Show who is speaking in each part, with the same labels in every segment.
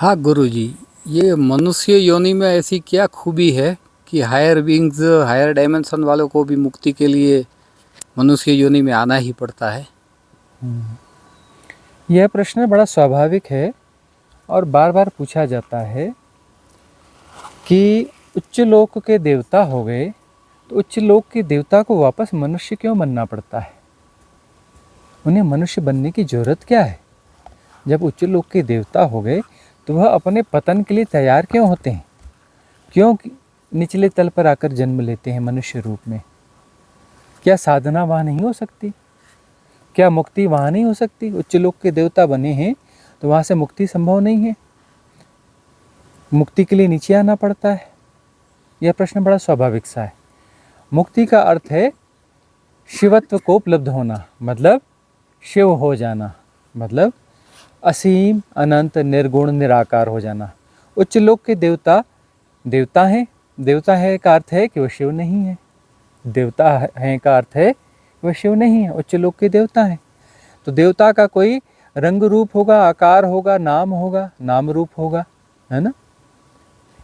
Speaker 1: हाँ गुरुजी, ये मनुष्य योनि में ऐसी क्या खूबी है कि हायर बीइंग्स, हायर डायमेंशन वालों को भी मुक्ति के लिए मनुष्य योनि में आना ही पड़ता है।
Speaker 2: यह प्रश्न बड़ा स्वाभाविक है और बार बार पूछा जाता है कि उच्च लोक के देवता हो गए तो उच्च लोक के देवता को वापस मनुष्य क्यों बनना पड़ता है? उन्हें मनुष्य बनने की जरूरत क्या है? जब उच्च लोक के देवता हो गए तो वह अपने पतन के लिए तैयार क्यों होते हैं? क्यों निचले तल पर आकर जन्म लेते हैं मनुष्य रूप में? क्या साधना वहाँ नहीं हो सकती? क्या मुक्ति वहाँ नहीं हो सकती? उच्च लोक के देवता बने हैं तो वहाँ से मुक्ति संभव नहीं है, मुक्ति के लिए नीचे आना पड़ता है। यह प्रश्न बड़ा स्वाभाविक सा है। मुक्ति का अर्थ है शिवत्व को उपलब्ध होना, मतलब शिव हो जाना, मतलब असीम अनंत निर्गुण निराकार हो जाना। उच्च लोक के देवता देवता हैं। देवता है का अर्थ है कि वह शिव नहीं है। देवता है का अर्थ है वह शिव नहीं है, उच्च लोक के देवता हैं। तो देवता का कोई रंग रूप होगा, आकार होगा, नाम होगा, नाम रूप होगा, है ना?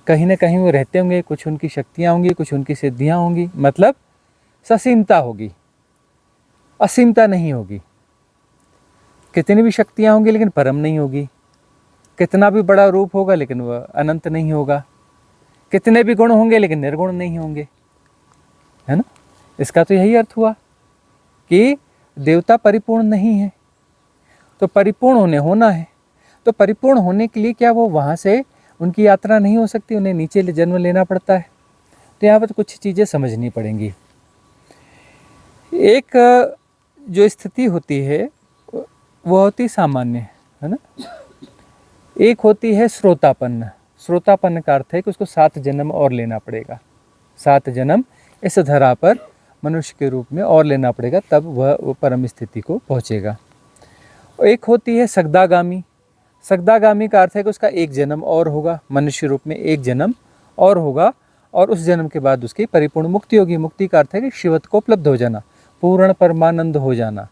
Speaker 2: कहीं ना कहीं वो रहते होंगे, कुछ उनकी शक्तियाँ होंगी, कुछ उनकी सिद्धियाँ होंगी, मतलब ससीमता होगी, असीमता नहीं होगी। कितनी भी शक्तियाँ होंगी लेकिन परम नहीं होगी। कितना भी बड़ा रूप होगा लेकिन वह अनंत नहीं होगा। कितने भी गुण होंगे लेकिन निर्गुण नहीं होंगे, है ना? इसका तो यही अर्थ हुआ कि देवता परिपूर्ण नहीं है। तो परिपूर्ण होना है, तो परिपूर्ण होने के लिए क्या वो वहाँ से उनकी यात्रा नहीं हो सकती? उन्हें नीचे जन्म लेना पड़ता है। तो यहाँ पर कुछ चीज़ें समझनी पड़ेंगी। एक जो स्थिति होती है वो होती सामान्य, है ना? एक होती है श्रोतापन्न। श्रोतापन्न का अर्थ है कि उसको 7 जन्म और लेना पड़ेगा। 7 जन्म इस धरा पर मनुष्य के रूप में और लेना पड़ेगा, तब वह परम स्थिति को पहुँचेगा। और एक होती है सगदागामी। सगदागामी का अर्थ है कि उसका 1 जन्म और होगा, मनुष्य रूप में 1 जन्म और होगा, और उस जन्म के बाद उसकी परिपूर्ण मुक्ति होगी। मुक्ति का अर्थ है कि शिवत्व को उपलब्ध हो जाना, पूर्ण परमानंद हो जाना,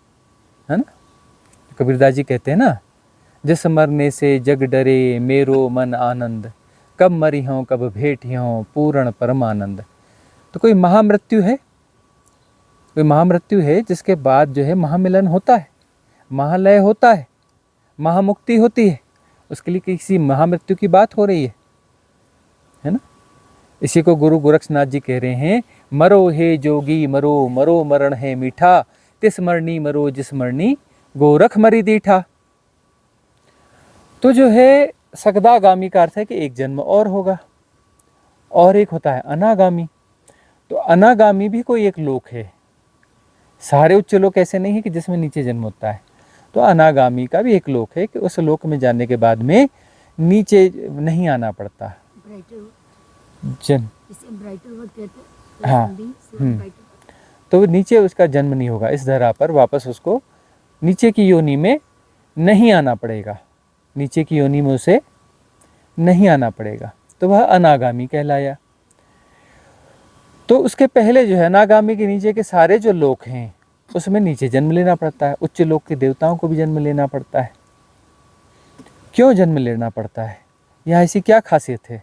Speaker 2: है ना? कबीरदास जी कहते हैं ना, जिस मरने से जग डरे मेरो मन आनंद, कब मरी हों कब भेट हों पूर्ण परमानंद। तो कोई महामृत्यु है, कोई महामृत्यु है जिसके बाद जो है महामिलन होता है, महालय होता है, महामुक्ति होती है। उसके लिए किसी महामृत्यु की बात हो रही है ना? इसी को गुरु गोरक्षनाथ जी कह रहे हैं, मरो हे जोगी मरो, मरो मरण है मीठा, तिस मरनी मरो जिस मरनी गोरख मरी दीठा। तो जो है सगदागामी का अर्थ है कि 1 जन्म और होगा। और एक होता है अनागामी। तो अनागामी भी कोई एक लोक है। सारे उच्च लोक ऐसे नहीं है कि जिसमें नीचे जन्म होता है। तो अनागामी का भी एक लोक है कि उस लोक में जाने के बाद में नीचे नहीं आना पड़ता। हाँ, तो नीचे उसका जन्म नहीं होगा, इस धरा पर वापस उसको नीचे की योनि में नहीं आना पड़ेगा, नीचे की योनि में उसे नहीं आना पड़ेगा। तो वह अनागामी कहलाया। तो उसके पहले जो है अनागामी के नीचे के सारे जो लोक हैं उसमें नीचे जन्म लेना पड़ता है। उच्च लोक के देवताओं को भी जन्म लेना पड़ता है। क्यों जन्म लेना पड़ता है? यहाँ ऐसी क्या खासियत है?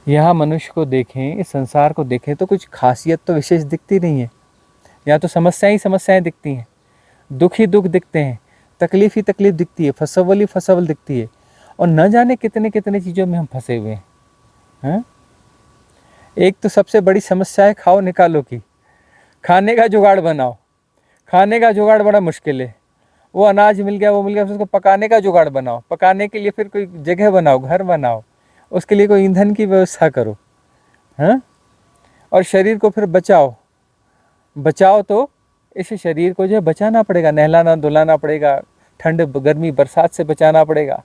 Speaker 2: यहाँ मनुष्य को देखें, इस संसार को देखें तो कुछ खासियत तो विशेष दिखती नहीं है। यहाँ तो समस्याएं ही समस्याएं दिखती हैं, दुख ही दुख दिखते हैं, तकलीफ ही तकलीफ दिखती है, फसवल ही फसवल दिखती है, और न जाने कितने कितने चीज़ों में हम फंसे हुए हैं। एक तो सबसे बड़ी समस्या है खाओ निकालो की। खाने का जुगाड़ बनाओ, खाने का जुगाड़ बड़ा मुश्किल है। वो अनाज मिल गया, वो मिल गया, उसको पकाने का जुगाड़ बनाओ, पकाने के लिए फिर कोई जगह बनाओ, घर बनाओ, उसके लिए कोई ईंधन की व्यवस्था करो, हाँ? और शरीर को फिर बचाओ तो इस शरीर को जो है बचाना पड़ेगा, नहलाना धुलाना पड़ेगा, ठंड गर्मी बरसात से बचाना पड़ेगा,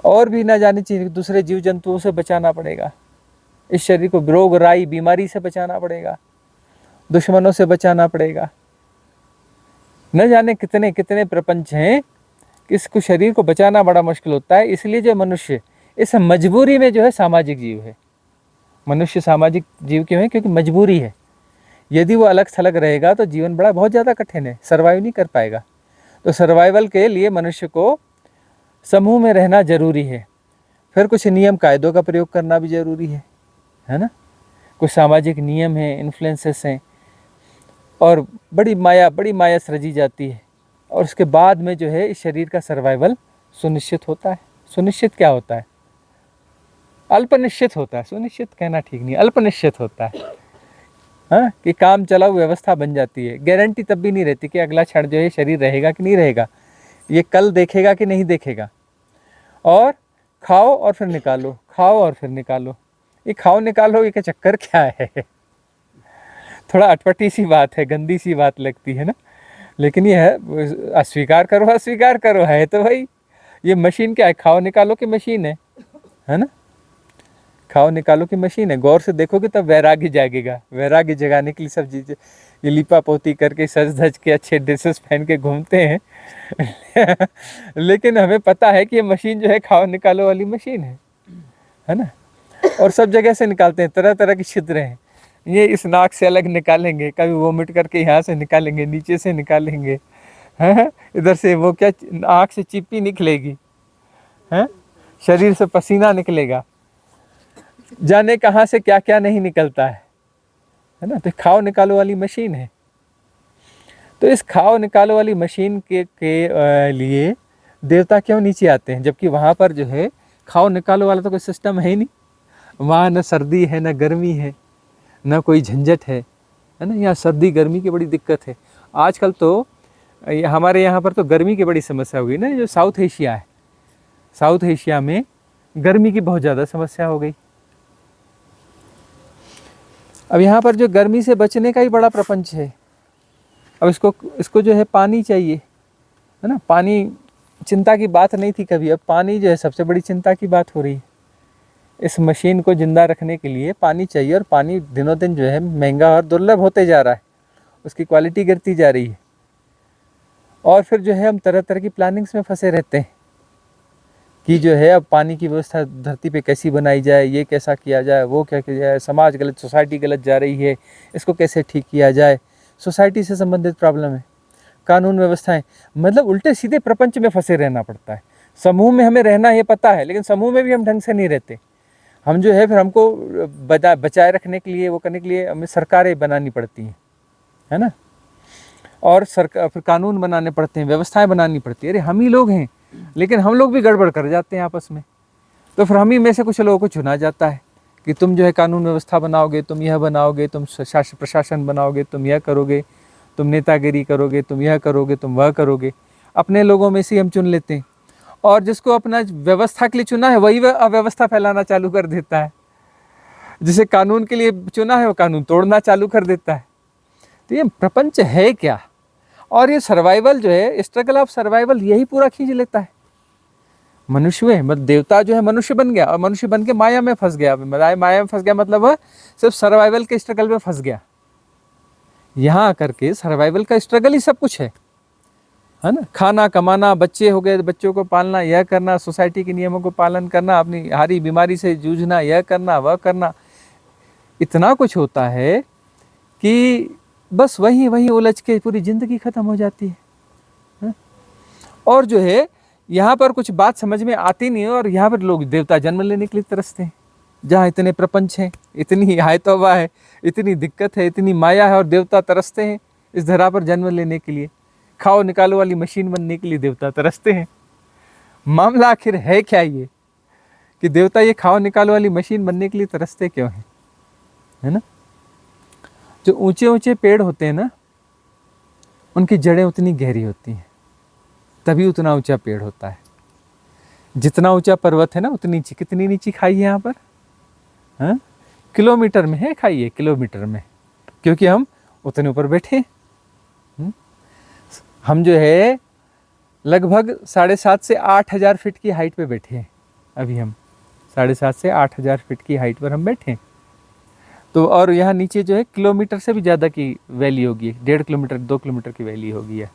Speaker 2: और भी ना जाने चाहिए दूसरे जीव जंतुओं से बचाना पड़ेगा। इस शरीर को रोग राई बीमारी से बचाना पड़ेगा, दुश्मनों से बचाना पड़ेगा। न जाने कितने कितने प्रपंच हैं कि इसको शरीर को बचाना बड़ा मुश्किल होता है। इसलिए जो मनुष्य इस मजबूरी में जो है सामाजिक जीव है। मनुष्य सामाजिक जीव क्यों है? क्योंकि मजबूरी है। यदि वो अलग थलग रहेगा तो जीवन बड़ा बहुत ज़्यादा कठिन है, सर्वाइव नहीं कर पाएगा। तो सर्वाइवल के लिए मनुष्य को समूह में रहना जरूरी है, फिर कुछ नियम कायदों का प्रयोग करना भी जरूरी है ना। कुछ सामाजिक नियम हैं, इन्फ्लुएंसेस हैं, और बड़ी माया सृजी जाती है, और उसके बाद में जो है इस शरीर का सर्वाइवल सुनिश्चित होता है। सुनिश्चित क्या होता है? अल्पनिश्चित होता है। सुनिश्चित कहना ठीक नहीं, अल्पनिश्चित होता है। हाँ, कि काम चलाऊ व्यवस्था बन जाती है। गारंटी तब भी नहीं रहती कि अगला क्षण जो है शरीर रहेगा कि नहीं रहेगा, ये कल देखेगा कि नहीं देखेगा। और खाओ और फिर निकालो, खाओ और फिर निकालो। ये खाओ निकालो ये का चक्कर क्या है? थोड़ा अटपटी सी बात है, गंदी सी बात लगती है ना, लेकिन ये है, अस्वीकार करो है तो भाई ये मशीन क्या है? खाओ निकालो की मशीन है ना। खाओ निकालो की मशीन है। गौर से देखोगे तब वैराग्य जागेगा। वैराग्य जगाने के लिए सब चीज़ें ये लिपा पोती करके सज धज के अच्छे ड्रेसेस पहन के घूमते हैं लेकिन हमें पता है कि ये मशीन जो है खाओ निकालो वाली मशीन है ना। और सब जगह से निकालते हैं, तरह तरह की छिद्र हैं। ये इस नाक से अलग निकालेंगे, कभी वोमिट करके यहाँ से निकालेंगे, नीचे से निकालेंगे, हैं इधर से वो क्या आँख से चिप्पी निकलेगी, हैं शरीर से पसीना निकलेगा, जाने कहाँ से क्या क्या नहीं निकलता है ना। तो खाओ निकालो वाली मशीन है। तो इस खाओ निकालो वाली मशीन के लिए देवता क्यों नीचे आते हैं, जबकि वहाँ पर जो है खाओ निकालो वाला तो कोई सिस्टम है ही नहीं। वहाँ न सर्दी है, न गर्मी है, न कोई झंझट है ना। यहाँ सर्दी गर्मी की बड़ी दिक्कत है। आजकल तो हमारे यहाँ पर तो गर्मी की बड़ी समस्या हो गई ना। जो साउथ एशिया है, साउथ एशिया में गर्मी की बहुत ज़्यादा समस्या हो गई। अब यहाँ पर जो गर्मी से बचने का ही बड़ा प्रपंच है। अब इसको जो है पानी चाहिए, है ना। पानी चिंता की बात नहीं थी कभी, अब पानी जो है सबसे बड़ी चिंता की बात हो रही है। इस मशीन को जिंदा रखने के लिए पानी चाहिए, और पानी दिनों दिन जो है महंगा और दुर्लभ होते जा रहा है, उसकी क्वालिटी गिरती जा रही है। और फिर जो है हम तरह तरह की प्लानिंग्स में फंसे रहते हैं कि जो है अब पानी की व्यवस्था धरती पे कैसी बनाई जाए, ये कैसा किया जाए, वो क्या किया जाए, समाज गलत, सोसाइटी गलत जा रही है, इसको कैसे ठीक किया जाए। सोसाइटी से संबंधित प्रॉब्लम है, कानून व्यवस्थाएं, मतलब उल्टे सीधे प्रपंच में फंसे रहना पड़ता है। समूह में हमें रहना ये पता है, लेकिन समूह में भी हम ढंग से नहीं रहते। हम जो है फिर हमको बचाए रखने के लिए, वो करने के लिए हमें सरकारें बनानी पड़ती हैं, है ना। और सरकार फिर कानून बनाने पड़ते हैं, व्यवस्थाएं बनानी पड़ती है। अरे हम ही लोग हैं, लेकिन हम लोग भी गड़बड़ कर जाते हैं आपस में। तो फिर हम ही में से कुछ लोगों को चुना जाता है कि तुम जो है कानून व्यवस्था बनाओगे, तुम यह बनाओगे, तुम शासन प्रशासन बनाओगे, तुम यह करोगे, तुम नेतागिरी करोगे, तुम यह करोगे, तुम वह करोगे। अपने लोगों में से हम चुन लेते हैं, और जिसको अपना व्यवस्था के लिए चुना है वही अव्यवस्था फैलाना चालू कर देता है। जिसे कानून के लिए चुना है वो कानून तोड़ना चालू कर देता है। तो ये प्रपंच है क्या? और ये सर्वाइवल जो है, स्ट्रगल ऑफ सर्वाइवल, यही पूरा खींच लेता है। मनुष्य में मतलब देवता जो है मनुष्य बन गया, और मनुष्य बन के माया में फंस गया। माया में फंस गया मतलब वह सिर्फ सर्वाइवल के स्ट्रगल में फंस गया। यहाँ आकर के सर्वाइवल का स्ट्रगल ही सब कुछ है ना। खाना कमाना, बच्चे हो गए, बच्चों को पालना, यह करना, सोसाइटी के नियमों को पालन करना, अपनी हारी बीमारी से जूझना, यह करना, वह करना, इतना कुछ होता है कि बस वहीं उलझ के पूरी जिंदगी खत्म हो जाती है। और जो है यहाँ पर कुछ बात समझ में आती नहीं है, और यहाँ पर लोग देवता जन्म लेने के लिए तरसते हैं। जहाँ इतने प्रपंच हैं, इतनी हाय तौबा है, इतनी दिक्कत है, इतनी माया है, और देवता तरसते हैं इस धरा पर जन्म लेने के लिए। खाओ निकालो वाली मशीन बनने के लिए देवता तरसते हैं। मामला आखिर है क्या ये कि देवता ये खाओ निकालो वाली मशीन बनने के लिए तरसते क्यों हैं, है ना। जो ऊंचे ऊंचे पेड़ होते हैं ना, उनकी जड़ें उतनी गहरी होती हैं, तभी उतना ऊंचा पेड़ होता है। जितना ऊंचा पर्वत है ना, उतनी नीचे, कितनी नीचे खाई है यहाँ पर, हाँ किलोमीटर में है खाई है, किलोमीटर में, क्योंकि हम उतने ऊपर बैठे। हम जो है लगभग 7,500 से 8,000 फीट की हाइट पे बैठे हैं। अभी हम 7,500 से 8,000 फीट की हाइट पर हम बैठे हैं। तो और यहाँ नीचे जो है किलोमीटर से भी ज़्यादा की वैली होगी, 1.5 किलोमीटर 2 किलोमीटर की वैली होगी, है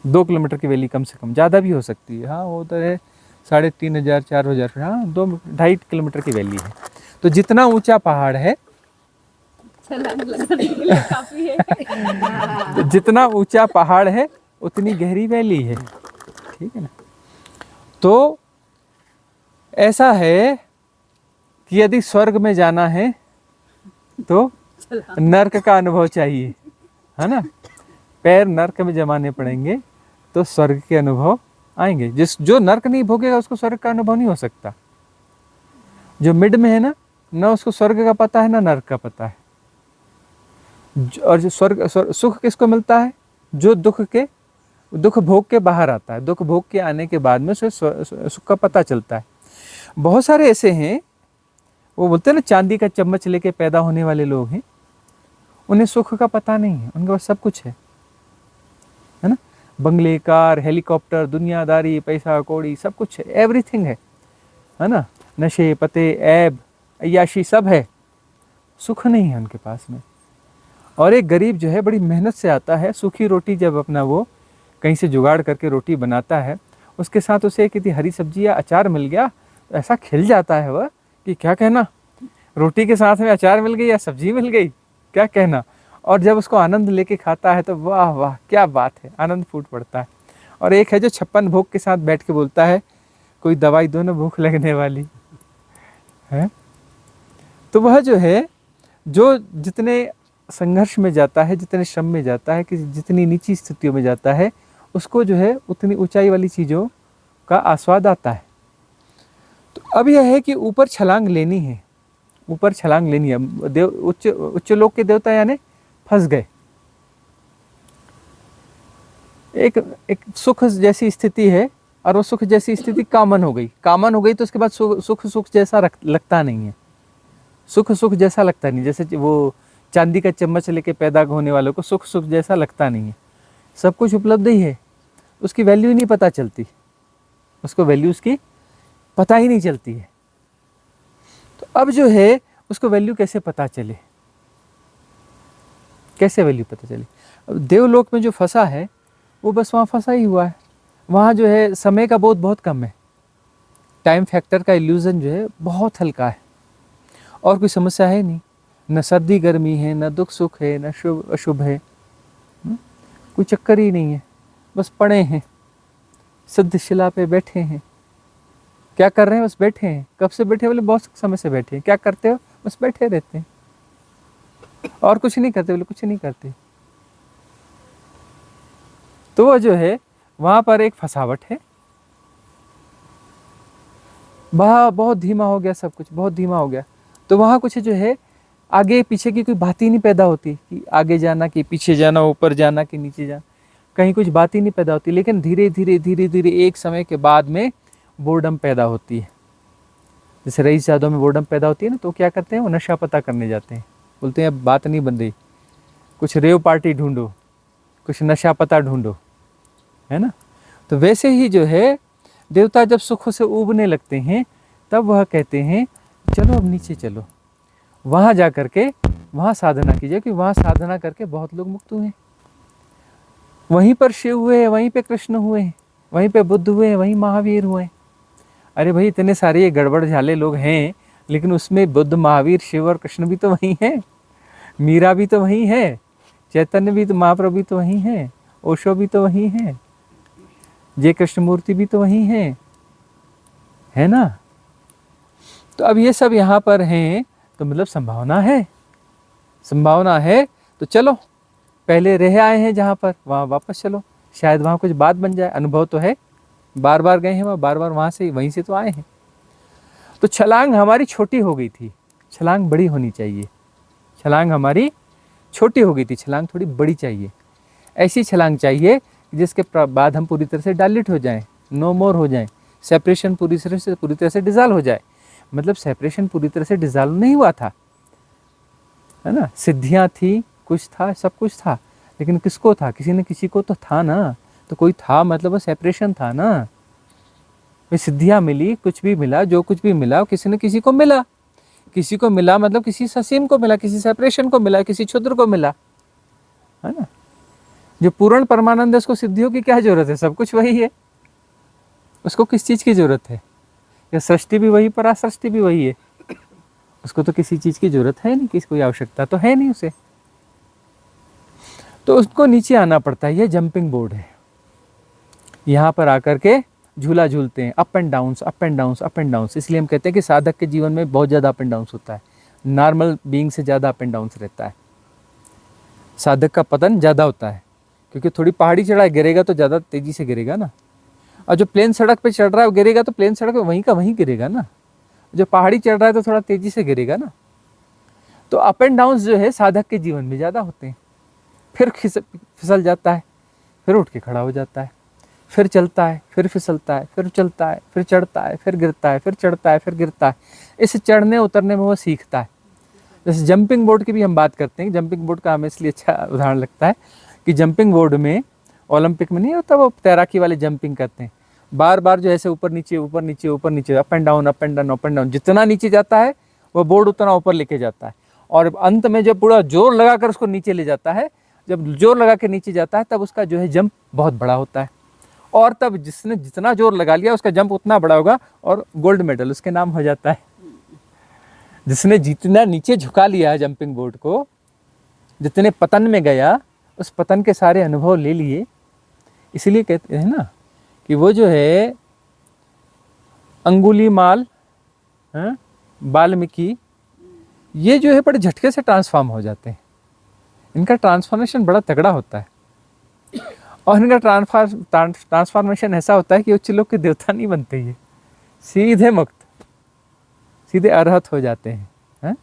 Speaker 2: 2 किलोमीटर की वैली, कम से कम, ज़्यादा भी हो सकती है। हाँ वो उधर है 3,500 4,000 फीट, हाँ 2-2.5 किलोमीटर की वैली है। तो जितना ऊंचा पहाड़ है
Speaker 3: काफी है।
Speaker 2: जितना ऊंचा पहाड़ है उतनी गहरी वैली है, ठीक है ना। तो ऐसा है कि यदि स्वर्ग में जाना है तो नर्क का अनुभव चाहिए, है ना। पैर नर्क में जमाने पड़ेंगे तो स्वर्ग के अनुभव आएंगे। जो नर्क नहीं भोगेगा उसको स्वर्ग का अनुभव नहीं हो सकता। जो मिड में है ना उसको स्वर्ग का पता है ना नर्क का पता है। और जो सुख किसको मिलता है? जो दुख भोग के बाहर आता है, दुख भोग के आने के बाद में उसे सुख का पता चलता है। बहुत सारे ऐसे हैं, वो बोलते हैं ना चांदी का चम्मच लेके पैदा होने वाले लोग हैं, उन्हें सुख का पता नहीं है, उनके पास सब कुछ है ना। बंगले, कार, हेलीकॉप्टर, दुनियादारी, पैसा कौड़ी सब कुछ है, एवरीथिंग है ना। नशे, पते, ऐब, अय्याशी सब है, सुख नहीं है उनके पास में। और एक गरीब जो है बड़ी मेहनत से आता है, सूखी रोटी जब अपना वो कहीं से जुगाड़ करके रोटी बनाता है, उसके साथ उसे यदि हरी सब्जी या अचार मिल गया तो ऐसा खिल जाता है वह कि क्या कहना। रोटी के साथ में अचार मिल गई या सब्जी मिल गई, क्या कहना। और जब उसको आनंद लेके खाता है तो वाह वाह क्या बात है, आनंद फूट पड़ता है। और एक है जो 56 भोग के साथ बैठ के बोलता है कोई दवाई दो ना भूख लगने वाली है। तो वह जो है, जो जितने संघर्ष में जाता है, जितने श्रम में जाता है, कि जितनी नीची स्थितियों में जाता है, उसको जो है उतनी ऊंचाई वाली चीज़ों का आस्वाद आता है। तो अब यह है कि ऊपर छलांग लेनी है, ऊपर छलांग लेनी है। उच्च लोक के देवता यानी फंस गए। एक सुख जैसी स्थिति है और वो सुख जैसी स्थिति कामन हो गई तो उसके बाद सुख जैसा लगता नहीं है। सुख जैसा लगता नहीं, जैसे वो चांदी का चम्मच लेके पैदा होने वालों को सुख जैसा लगता नहीं है। सब कुछ उपलब्ध ही है, उसकी वैल्यू ही नहीं पता चलती, उसको वैल्यू उसकी पता ही नहीं चलती है। तो अब जो है उसको वैल्यू कैसे पता चले, कैसे वैल्यू पता चले। अब देवलोक में जो फंसा है वो बस वहाँ फंसा ही हुआ है। वहाँ जो है समय का बोध बहुत कम है, टाइम फैक्टर का इल्यूजन जो है बहुत हल्का है, और कोई समस्या है नहीं, न सर्दी गर्मी है, न दुख सुख है, न शुभ अशुभ है, कोई चक्कर ही नहीं है। बस पड़े हैं, सिद्ध शिला पे बैठे हैं। क्या कर रहे हैं? बस बैठे हैं। कब से बैठे? बोले बहुत समय से बैठे हैं। क्या करते हो? बस बैठे रहते हैं, और कुछ नहीं करते। बोले कुछ नहीं करते। तो वो जो है वहाँ पर एक फसावट है, वहाँ बहुत धीमा हो गया, सब कुछ बहुत धीमा हो गया। तो वहाँ कुछ जो है आगे पीछे की कोई बात ही नहीं पैदा होती कि आगे जाना कि पीछे जाना, ऊपर जाना कि नीचे जाना, कहीं कुछ बात ही नहीं पैदा होती। लेकिन धीरे धीरे एक समय के बाद में बोर्डम पैदा होती है। जैसे रईस यादव में बोर्डम पैदा होती है ना, तो क्या करते हैं, वो नशा पता करने जाते हैं। बोलते हैं अब बात नहीं बन रही, कुछ रेव पार्टी ढूंढो, कुछ नशा पता ढूंढो, है ना। तो वैसे ही जो है देवता जब सुख से ऊबने लगते हैं तब वह कहते हैं चलो अब नीचे चलो, वहाँ जा करके वहाँ साधना कीजिए, कि वहाँ साधना करके बहुत लोग मुक्त हुए हैं। वहीं पर शिव हुए हैं, वहीं पे कृष्ण हुए हैं, वहीं पे बुद्ध हुए हैं, वहीं महावीर हुए हैं। अरे भाई इतने सारे ये गड़बड़ झाले लोग हैं, लेकिन उसमें बुद्ध, महावीर, शिव और कृष्ण भी तो वहीं हैं, मीरा भी तो वहीं है, चैतन्य भी तो, महाप्रभु भी तो वहीं है, ओशो भी तो वहीं है, जय कृष्णमूर्ति भी तो वहीं है ना। तो अब ये सब यहाँ पर हैं, तो मतलब संभावना है। तो चलो, पहले रह आए हैं जहाँ पर, वहाँ वापस चलो, शायद वहाँ कुछ बात बन जाए। अनुभव तो है, बार बार गए हैं, बार बार वहीं से तो आए हैं। तो छलांग हमारी छोटी हो गई थी, छलांग बड़ी होनी चाहिए। छलांग हमारी छोटी हो गई थी, छलांग थोड़ी बड़ी चाहिए। ऐसी छलांग चाहिए जिसके बाद हम पूरी तरह से डाइल्यूट हो जाएं, नो मोर हो जाएं, सेपरेशन पूरी तरह से डिज़ॉल्व हो जाए। मतलब सेपरेशन पूरी तरह से डिज़ॉल्व नहीं हुआ था, है ना। सिद्धियाँ थी, कुछ था, सब कुछ था, लेकिन किसको था? किसी न किसी को तो था ना। तो कोई था मतलब वो सेपरेशन था ना। सिद्धियाँ मिली, कुछ भी मिला, जो कुछ भी मिला किसी न किसी को मिला। किसी को मिला मतलब किसी ससीम को मिला, किसी सेपरेशन को मिला, किसी क्षुद्र को मिला, है ना। जो पूर्ण परमानंद है उसको सिद्धियों की क्या जरूरत है? सब कुछ वही है, उसको किस चीज़ की जरूरत है? या सृष्टि भी वही, परासृष्टि भी वही है, उसको तो किसी चीज़ की जरूरत है नहीं, किसी कोई आवश्यकता तो है नहीं उसे। तो उसको नीचे आना पड़ता है। ये जंपिंग बोर्ड है, यहाँ पर आकर के झूला झूलते हैं, up and downs, up and downs, up and downs. इसलिए हम कहते हैं कि साधक के जीवन में बहुत ज़्यादा अप एंड डाउन्स होता है, नॉर्मल बीइंग से ज़्यादा अप एंड डाउन्स रहता है। साधक का पतन ज़्यादा होता है, क्योंकि थोड़ी पहाड़ी चढ़ाई गिरेगा तो ज़्यादा तेज़ी से गिरेगा ना, और जो प्लेन सड़क पे चढ़ रहा है वो गिरेगा तो प्लेन सड़क पे वहीं का वहीं गिरेगा ना, जो पहाड़ी चढ़ रहा है तो थोड़ा तेज़ी से गिरेगा ना। तो अप एंड डाउन्स जो है साधक के जीवन में ज़्यादा होते हैं। फिर फिसल जाता है, फिर उठ के खड़ा हो जाता है, फिर चलता है, फिर फिसलता है, फिर चलता है, फिर चढ़ता है, फिर गिरता है, फिर चढ़ता है, फिर गिरता है। इस चढ़ने उतरने में वो सीखता है। जैसे जंपिंग बोर्ड की भी हम बात करते हैं, जंपिंग बोर्ड का हमें इसलिए अच्छा उदाहरण लगता है कि जंपिंग बोर्ड में ओलंपिक में नहीं होता, वो तैराकी वाले जंपिंग करते हैं, बार बार जो ऐसे ऊपर नीचे ऊपर नीचे ऊपर नीचे, up and down up and down up and down, जितना नीचे जाता है वो बोर्ड उतना ऊपर लेके जाता है, और अंत में जब पूरा जोर लगाकर उसको नीचे ले जाता है, जब जोर लगा के नीचे जाता है तब उसका जो है जंप बहुत बड़ा होता है, और तब जिसने जितना जोर लगा लिया उसका जंप उतना बड़ा होगा और गोल्ड मेडल उसके नाम हो जाता है। जिसने जितना नीचे झुका लिया है जंपिंग बोर्ड को, जितने पतन में गया, उस पतन के सारे अनुभव ले लिए। इसलिए कहते हैं ना कि वो जो है अंगुलीमाल, वाल्मीकि, ये जो है बड़े झटके से ट्रांसफॉर्म हो जाते हैं। इनका ट्रांसफॉर्मेशन बड़ा तगड़ा होता है, और इनका ट्रांसफॉर्मेशन ऐसा होता है कि उच्च लोग के देवता नहीं बनते, ये सीधे मुक्त, सीधे अरहत हो जाते हैं,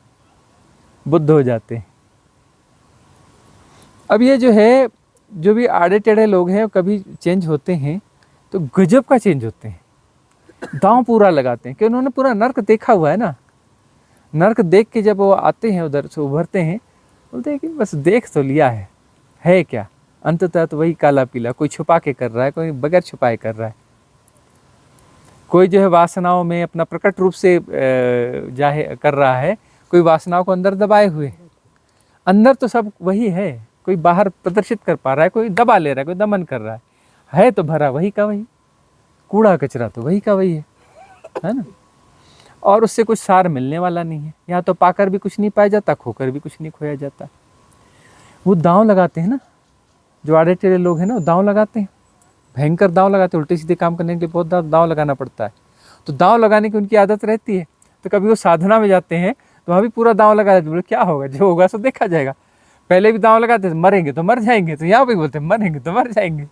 Speaker 2: बुद्ध हो जाते हैं। अब ये जो है, जो भी आड़े टेढ़े लोग हैं कभी चेंज होते हैं तो गजब का चेंज होते हैं, दांव पूरा लगाते हैं, कि उन्होंने पूरा नर्क देखा हुआ है ना। नर्क देख के जब वो आते हैं, उधर से उभरते हैं, बोलते हैं कि बस देख तो लिया है क्या, अंततः तो वही काला पीला, कोई छुपा के कर रहा है, कोई बगैर छुपाए कर रहा है, कोई जो है वासनाओं में अपना प्रकट रूप से जाहिर कर रहा है, कोई वासनाओं को अंदर दबाए हुए। अंदर तो सब वही है, कोई बाहर प्रदर्शित कर पा रहा है, कोई दबा ले रहा है, कोई दमन कर रहा है तो भरा वही का वही, कूड़ा कचरा तो वही का वही है ना। और उससे कुछ सार मिलने वाला नहीं है, यहाँ तो पाकर भी कुछ नहीं पाया जाता, खोकर भी कुछ नहीं खोया जाता। वो दांव लगाते हैं ना, जो आड़े टेढ़े लोग हैं ना, वो दांव लगाते हैं, भयंकर दांव लगाते हैं, उल्टे सीधे काम करने के लिए बहुत दांव लगाना पड़ता है। तो दांव लगाने की उनकी आदत रहती है, तो कभी वो साधना में जाते हैं तो वहाँ भी पूरा दांव लगा देते, बोले क्या होगा, जो होगा सो देखा जाएगा। पहले भी दांव लगाते थे, मरेंगे तो मर जाएंगे, तो यहाँ पे बोलते मरेंगे तो मर जाएंगे।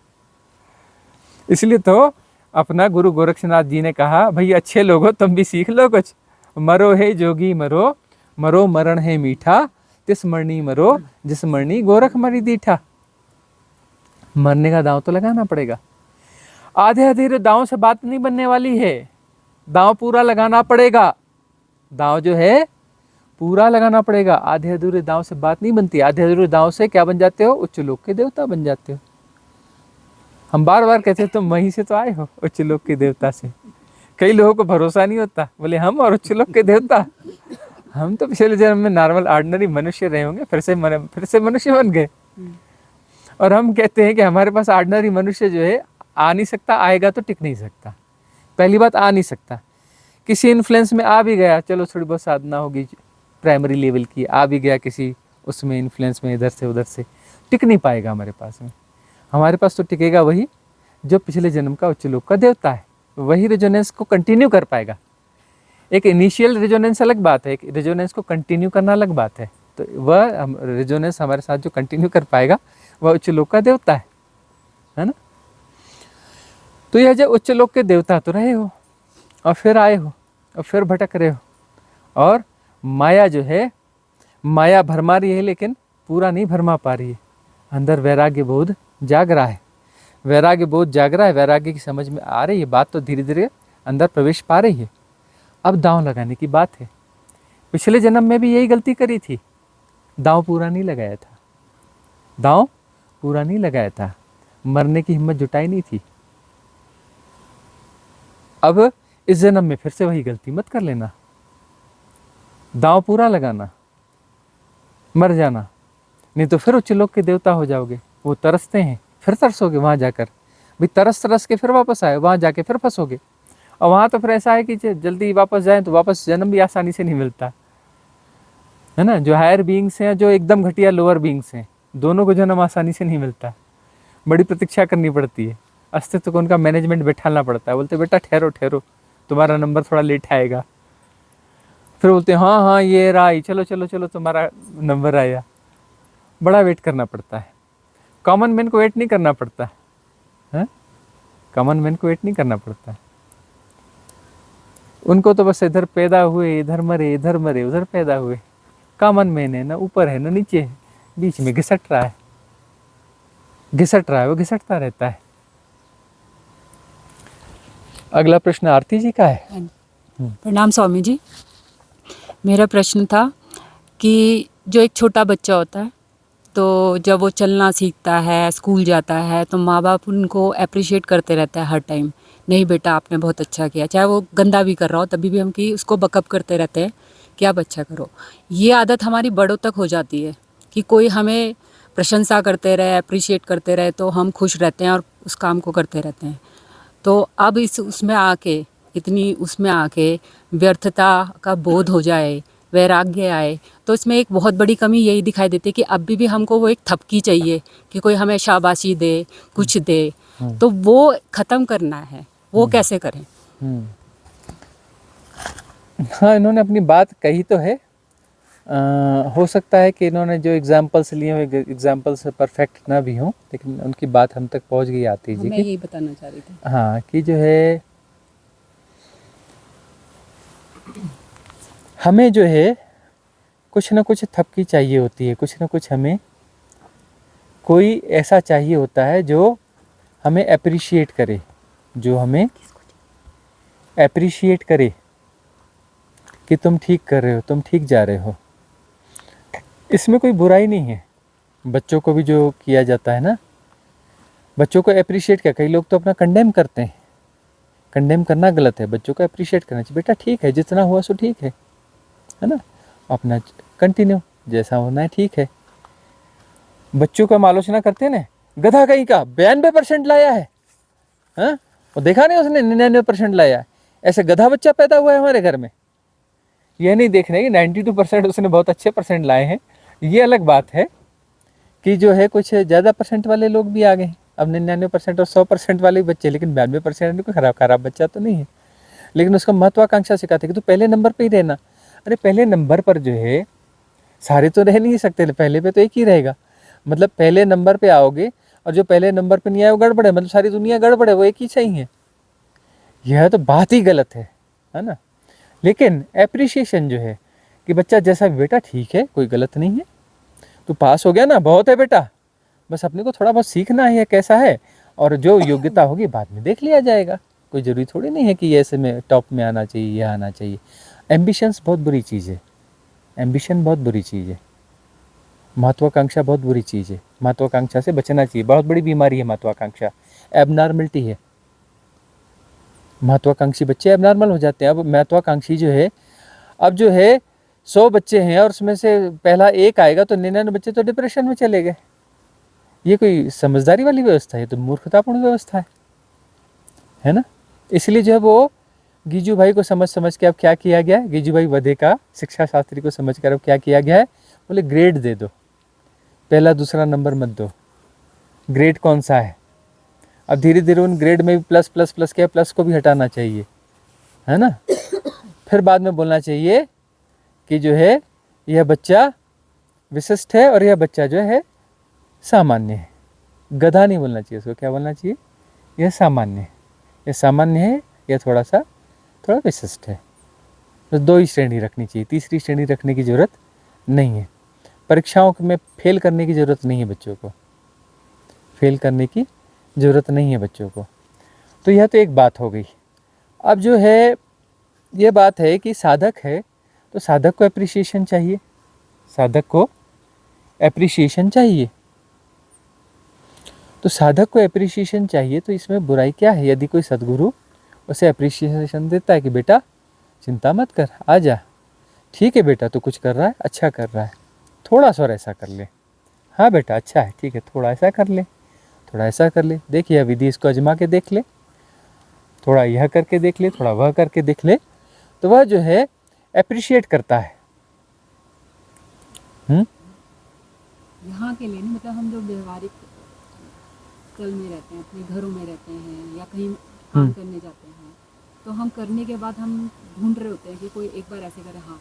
Speaker 2: इसलिए तो अपना गुरु गोरक्षनाथ जी ने कहा, भाई अच्छे लोगो तुम भी सीख लो कुछ, मरो है जोगी मरो, मरो मरण है मीठा, तिस मरनी मरो जिस मरनी गोरख मरी दीठा। मरने का दांव तो लगाना पड़ेगा। आधे अधूरे दांव से बात नहीं बनने वाली है, दांव पूरा लगाना पड़ेगा। दांव जो है पूरा लगाना पड़ेगा, आधे अधूरे दांव से बात नहीं बनती। आधे अधूरे दांव से क्या बन जाते हो, उच्च लोक के देवता बन जाते हो। हम बार बार कहते हैं तुम वहीं से तो आए हो, उच्च लोक के देवता से। कई लोगों को भरोसा नहीं होता, बोले हम और उच्च लोक के देवता, हम तो पिछले जन्म में नॉर्मल ऑर्डिनरी मनुष्य रहे होंगे, फिर से मनुष्य बन गए। और हम कहते हैं कि हमारे पास ऑर्डिनरी मनुष्य जो है आ नहीं सकता, आएगा तो टिक नहीं सकता। पहली बात आ नहीं सकता, किसी इन्फ्लुएंस में आ भी गया, चलो थोड़ी बहुत साधना होगी प्राइमरी लेवल की, आ भी गया किसी उसमें इन्फ्लुएंस में, इधर से उधर से, टिक नहीं पाएगा हमारे पास में। हमारे पास तो टिकेगा वही जो पिछले जन्म का उच्च लोक का देवता है, वही रेजोनेंस को कंटिन्यू कर पाएगा। एक इनिशियल रेजोनेंस अलग बात है, एक रेजोनेंस को कंटिन्यू करना अलग बात है। तो वह रेजोनेंस हमारे साथ जो कंटिन्यू कर पाएगा वह उच्च लोक का देवता है ना। तो यह जो उच्च लोक के देवता तो रहे हो, और फिर आए हो, और फिर भटक रहे हो, और माया जो है, माया भरमा रही है लेकिन पूरा नहीं भरमा पा रही है। अंदर वैराग्य बोध जाग रहा है, वैराग्य बोध जाग रहा है, वैराग्य की समझ में आ रही है, बात तो धीरे धीरे अंदर प्रवेश पा रही है। अब दांव लगाने की बात है। पिछले जन्म में भी यही गलती करी थी, दांव पूरा नहीं लगाया था, दांव पूरा नहीं लगाया था, मरने की हिम्मत जुटाई नहीं थी। अब इस जन्म में फिर से वही गलती मत कर लेना, दांव पूरा लगाना, मर जाना, नहीं तो फिर उच्च लोक के देवता हो जाओगे। वो तरसते हैं, फिर तरसोगे वहाँ जाकर, भाई तरस तरस के फिर वापस आए, वहाँ जाके फिर फंसोगे। और वहाँ तो फिर ऐसा है कि जल्दी वापस जाएं तो वापस जन्म भी आसानी से नहीं मिलता है ना। जो हायर बीइंग्स हैं, जो एकदम घटिया लोअर बीइंग्स हैं, दोनों को जन्म आसानी से नहीं मिलता, बड़ी प्रतीक्षा करनी पड़ती है। अस्तित्व को उनका मैनेजमेंट बैठाना पड़ता है। बोलते बेटा ठहरो ठहरो, तुम्हारा नंबर थोड़ा लेट आएगा। फिर बोलते हाँ हाँ ये रहा, चलो चलो चलो तुम्हारा नंबर आया। बड़ा वेट करना पड़ता है। कॉमन मैन को वेट नहीं करना पड़ता है, कॉमन मैन को वेट नहीं करना पड़ता है। उनको तो बस इधर पैदा हुए, इधर मरे, इधर मरे, उधर पैदा हुए। कॉमन मैन है ना ऊपर है ना नीचे है, बीच में घिसट रहा है, घिसट रहा है, वो घिसटता रहता है। अगला प्रश्न आरती जी का है।
Speaker 3: प्रणाम स्वामी जी। मेरा प्रश्न था कि जो एक छोटा बच्चा होता है, तो जब वो चलना सीखता है, स्कूल जाता है, तो माँ बाप उनको अप्रिशिएट करते रहते हैं हर टाइम, नहीं बेटा आपने बहुत अच्छा किया, चाहे वो गंदा भी कर रहा हो तभी भी हम कि उसको बकअप करते रहते हैं कि आप अच्छा करो। ये आदत हमारी बड़ों तक हो जाती है कि कोई हमें प्रशंसा करते रहे, अप्रिशिएट करते रहे, तो हम खुश रहते हैं और उस काम को करते रहते हैं। तो अब उसमें आके, इतनी उसमें आके व्यर्थता का बोध हो जाए, वैराग्य आए, तो इसमें एक बहुत बड़ी कमी यही दिखाई देती है कि अभी भी हमको वो एक थपकी चाहिए कि कोई हमें शाबाशी दे, कुछ दे, तो वो ख़त्म करना है। वो कैसे करें?
Speaker 2: हाँ, इन्होंने अपनी बात कही तो है। हो सकता है कि इन्होंने जो एग्जाम्पल्स लिए हो एग्जाम्पल्स परफेक्ट ना भी हों, लेकिन उनकी बात हम तक पहुंच गई आती जी
Speaker 3: मैं
Speaker 2: की।
Speaker 3: यही बताना चाह रही थी।
Speaker 2: हाँ, कि जो है हमें जो है कुछ ना कुछ थपकी चाहिए होती है, कुछ ना कुछ हमें कोई ऐसा चाहिए होता है जो हमें अप्रिशिएट करे, जो हमें अप्रिशिएट करे कि तुम ठीक कर रहे हो, तुम ठीक जा रहे हो। इसमें कोई बुराई नहीं है। बच्चों को भी जो किया जाता है ना, बच्चों को अप्रिशिएट क्या, कई लोग तो अपना कंडेम करते हैं। कंडेम करना गलत है, बच्चों को अप्रिशिएट करना चाहिए। बेटा ठीक है, जितना हुआ सो ठीक है ना, अपना कंटिन्यू, जैसा होना है ठीक है। बच्चों को हम आलोचना करते हैं ना, गधा कहीं का 92% लाया है, हाँ, वो देखा नहीं उसने 99% लाया है। ऐसे गधा बच्चा पैदा हुआ है हमारे घर में। यह नहीं देख रहे कि 92% उसने बहुत अच्छे परसेंट लाए हैं। ये अलग बात है कि जो है कुछ ज़्यादा परसेंट वाले लोग भी आ गए हैं। अब 99% और 100% वाले बच्चे, लेकिन 92% कोई खराब बच्चा तो नहीं है। लेकिन उसका महत्वाकांक्षा सिखाते कि तू पहले नंबर पे ही रहना। अरे पहले नंबर पर जो है सारे तो रह नहीं सकते, पहले पे तो एक ही रहेगा। मतलब पहले नंबर पे आओगे और जो पहले नंबर पे नहीं आए वो गड़बड़ है, मतलब सारी दुनिया गड़बड़ है, वो एक ही सही है। यह तो बात ही गलत है ना। लेकिन एप्रिशिएशन जो है कि बच्चा जैसा बेटा ठीक है, कोई गलत नहीं है, तू पास हो गया ना, बहुत है बेटा, बस अपने को थोड़ा बहुत सीखना है कैसा है, और जो योग्यता होगी बाद में देख लिया जाएगा। कोई ज़रूरी थोड़ी नहीं है कि ऐसे में टॉप में आना चाहिए, यह आना चाहिए। एम्बिशंस बहुत बुरी चीज़ है, एम्बिशन बहुत बुरी चीज़ है, महत्वाकांक्षा बहुत बुरी चीज़ है। महत्वाकांक्षा से बचना चाहिए, बहुत बड़ी बीमारी है महत्वाकांक्षा, एबनॉर्मलिटी है। महत्वाकांक्षी बच्चे एबनॉर्मल हो जाते हैं। अब महत्वाकांक्षी जो है, अब जो है 100 बच्चे हैं और उसमें से पहला एक आएगा तो 99 बच्चे तो डिप्रेशन में चले गए। ये कोई समझदारी वाली व्यवस्था है? तो मूर्खतापूर्ण व्यवस्था है ना। इसलिए जो है वो गीजू भाई को समझ के अब क्या किया गया है, गीजू भाई वधे का शिक्षा शास्त्री को समझ कर अब क्या किया गया है, बोले ग्रेड दे दो, पहला दूसरा नंबर मत दो, ग्रेड कौन सा है। अब धीरे धीरे उन ग्रेड में भी प्लस प्लस प्लस क्या, प्लस को भी हटाना चाहिए, है ना। फिर बाद में बोलना चाहिए कि जो है यह बच्चा विशिष्ट है और यह बच्चा जो है सामान्य है। गधा नहीं बोलना चाहिए उसको, क्या बोलना चाहिए, यह सामान्य है, यह सामान्य है, यह थोड़ा विशिष्ट है। तो 2 ही श्रेणी रखनी चाहिए, तीसरी श्रेणी रखने की ज़रूरत नहीं है। परीक्षाओं में फेल करने की ज़रूरत नहीं है बच्चों को, फेल करने की ज़रूरत नहीं है बच्चों को। तो यह तो एक बात हो गई। अब जो है ये बात है कि साधक है तो साधक को एप्रिसिएशन चाहिए, साधक को एप्रिसिएशन चाहिए। तो साधक को एप्रिसिएशन चाहिए, तो इसमें बुराई क्या है? यदि कोई सद्गुरु उसे एप्रिसिएशन देता है कि बेटा चिंता मत कर, आ जा, ठीक है बेटा तू कुछ कर रहा है, अच्छा कर रहा है, थोड़ा सा और ऐसा कर ले, हाँ बेटा अच्छा है, ठीक है थोड़ा ऐसा कर ले, थोड़ा ऐसा कर ले, देख यह विधि इसको आजमा के देख ले, थोड़ा यह करके देख ले, थोड़ा वह करके देख ले, तो वह जो है एप्रिशिएट करता है।
Speaker 3: यहाँ के लिए नहीं, मतलब हम जो व्यवहारिक हॉस्टल में रहते हैं, अपने घरों में रहते हैं या कहीं काम करने जाते हैं, तो हम करने के बाद हम ढूंढ रहे होते हैं कि कोई एक बार ऐसे करे, हाँ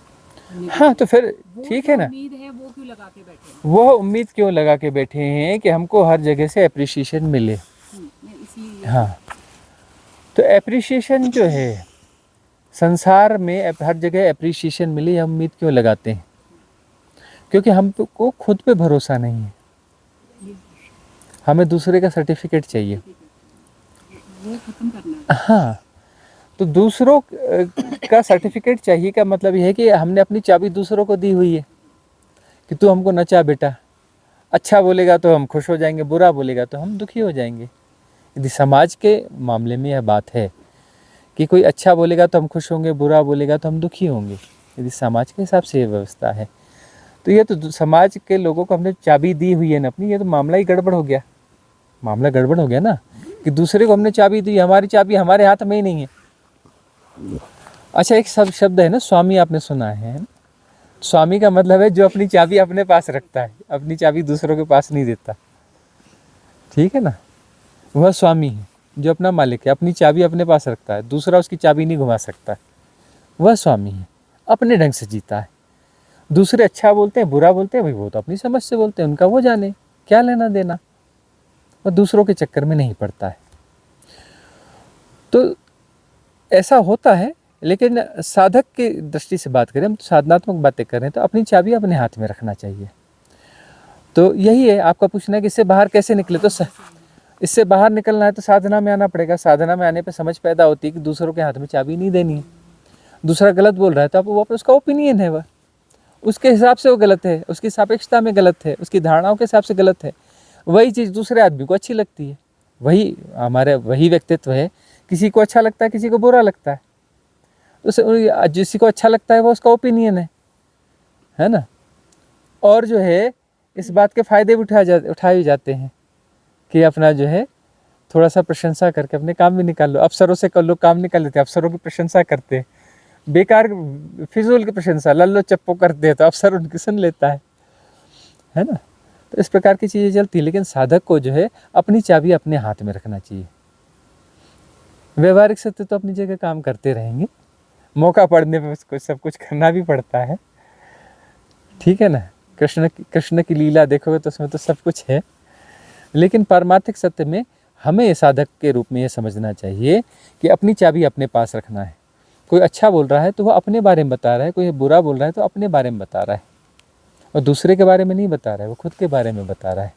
Speaker 3: हमने
Speaker 2: हाँ, तो फिर
Speaker 3: वो
Speaker 2: ठीक
Speaker 3: जो
Speaker 2: है ना,
Speaker 3: उम्मीद है वो क्यों लगा के बैठे हैं।
Speaker 2: वो उम्मीद क्यों लगा के बैठे हैं कि हमको हर जगह से अप्रिसिएशन मिले।
Speaker 3: मैं इसीलिए
Speaker 2: हाँ, तो अप्रिसिएशन जो है संसार में हर जगह अप्रिसिएशन मिले, हम उम्मीद क्यों लगाते हैं? क्योंकि हमको खुद पे भरोसा नहीं है, हमें दूसरे का सर्टिफिकेट चाहिए।
Speaker 3: वो खत्म करना है।
Speaker 2: हाँ, तो दूसरों का सर्टिफिकेट चाहिए का मतलब यह है कि हमने अपनी चाबी दूसरों को दी हुई है कि तू हमको नचा बेटा, अच्छा बोलेगा तो हम खुश हो जाएंगे, बुरा बोलेगा तो हम दुखी हो जाएंगे। यदि समाज के मामले में यह बात है कि कोई अच्छा बोलेगा तो हम खुश होंगे, बुरा बोलेगा तो हम दुखी होंगे, यदि समाज के हिसाब से ये व्यवस्था है, तो ये तो समाज के लोगों को हमने चाबी दी हुई है ना अपनी, ये तो मामला ही गड़बड़ हो गया। मामला गड़बड़ हो गया ना, कि दूसरे को हमने चाबी दी, हमारी चाबी हमारे हाथ में ही नहीं है। अच्छा, एक शब्द है ना स्वामी, आपने सुना है? स्वामी का मतलब है जो अपनी चाबी अपने पास रखता है, अपनी चाबी दूसरों के पास नहीं देता, ठीक है ना, वह स्वामी है। जो अपना मालिक है, अपनी चाबी अपने पास रखता है, दूसरा उसकी चाबी नहीं घुमा सकता, वह स्वामी है, अपने ढंग से जीता है। दूसरे अच्छा बोलते हैं, बुरा बोलते हैं, भाई वो तो अपनी समझ से बोलते हैं, उनका वो जाने, क्या लेना देना, और दूसरों के चक्कर में नहीं पड़ता है। तो ऐसा होता है, लेकिन साधक की दृष्टि से बात करें, हम साधनात्मक बातें करें, तो अपनी चाबी अपने हाथ में रखना चाहिए। तो यही है, आपका पूछना है कि इससे बाहर कैसे निकले, तो इससे बाहर निकलना है तो साधना में आना पड़ेगा। साधना में आने पर समझ पैदा होती है कि दूसरों के हाथ में चाबी नहीं देनी है। दूसरा गलत बोल रहा है तो आप वो उसका ओपिनियन है, वह उसके हिसाब से वो गलत है, उसकी सापेक्षता में गलत है, उसकी धारणाओं के हिसाब से गलत है। वही चीज़ दूसरे आदमी को अच्छी लगती है, वही हमारे वही व्यक्तित्व है, किसी को अच्छा लगता है, किसी को बुरा लगता है। तो जिसी को अच्छा लगता है वो उसका ओपिनियन है ना। और जो है इस बात के फ़ायदे भी उठाए जाते हैं कि अपना जो है थोड़ा सा प्रशंसा करके अपने काम भी निकाल लो। अफसरों से कर लो काम निकाल लेते हैं, अफसरों की प्रशंसा करते हैं, बेकार फिजूल की प्रशंसा लल्लो चप्पो करते हैं तो अफसर उनकी सुन लेता है ना। तो इस प्रकार की चीज़ें चलती है, लेकिन साधक को जो है अपनी चाबी अपने हाथ में रखना चाहिए। व्यवहारिक सत्य तो अपनी जगह काम करते रहेंगे, मौका पड़ने पर उसको सब कुछ करना भी पड़ता है, ठीक है ना। कृष्ण की लीला देखोगे तो उसमें तो सब कुछ है, लेकिन पारमार्थिक सत्य में हमें साधक के रूप में ये समझना चाहिए कि अपनी चाबी अपने पास रखना है। कोई अच्छा बोल रहा है तो वह अपने बारे में बता रहा है, कोई बुरा बोल रहा है तो अपने बारे में बता रहा है, और दूसरे के बारे में नहीं बता रहा है, वो खुद के बारे में बता रहा है,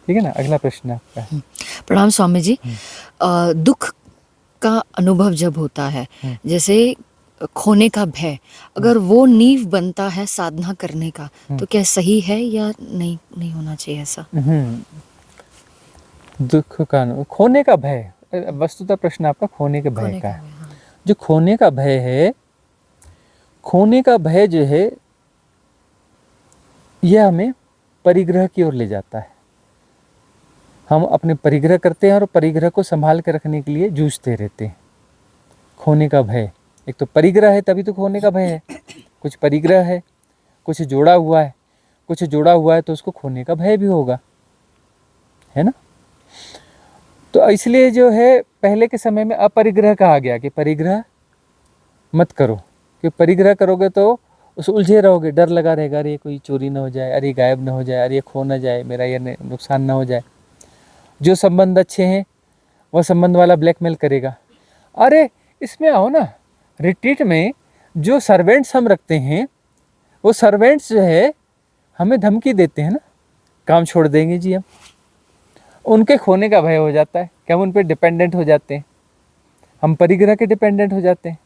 Speaker 2: ठीक है ना। अगला प्रश्न आपका है।
Speaker 4: प्रणाम स्वामी जी। दुख का अनुभव जब होता है, जैसे खोने का भय, अगर वो नींव बनता है साधना करने का, तो क्या सही है या नहीं होना चाहिए ऐसा?
Speaker 2: दुख का खोने का भय, वस्तुतः प्रश्न आपका खोने के भय का है।
Speaker 4: हाँ।
Speaker 2: जो खोने का भय है, खोने का भय जो है यह हमें परिग्रह की ओर ले जाता है। हम अपने परिग्रह करते हैं और परिग्रह को संभाल के रखने के लिए जूझते रहते हैं। खोने का भय, एक तो परिग्रह है तभी तो खोने का भय है। कुछ परिग्रह है, कुछ जोड़ा हुआ है, कुछ जोड़ा हुआ है तो उसको खोने का भय भी होगा, है ना। तो इसलिए जो है पहले के समय में अपरिग्रह कहा गया कि परिग्रह मत करो, कि परिग्रह करोगे तो उस उलझे रहोगे, डर लगा रहेगा, अरे कोई चोरी ना हो जाए, अरे गायब ना हो जाए, अरे खो ना जाए, मेरा ये नुकसान ना हो जाए। जो संबंध अच्छे हैं वह संबंध वाला ब्लैकमेल करेगा। अरे इसमें आओ ना, रिट्रीट में जो सर्वेंट्स हम रखते हैं वो सर्वेंट्स जो है हमें धमकी देते हैं ना, काम छोड़ देंगे जी हम। उनके खोने का भय हो जाता है कि हम उन पर डिपेंडेंट हो जाते हैं, हम परिग्रह के डिपेंडेंट हो जाते हैं,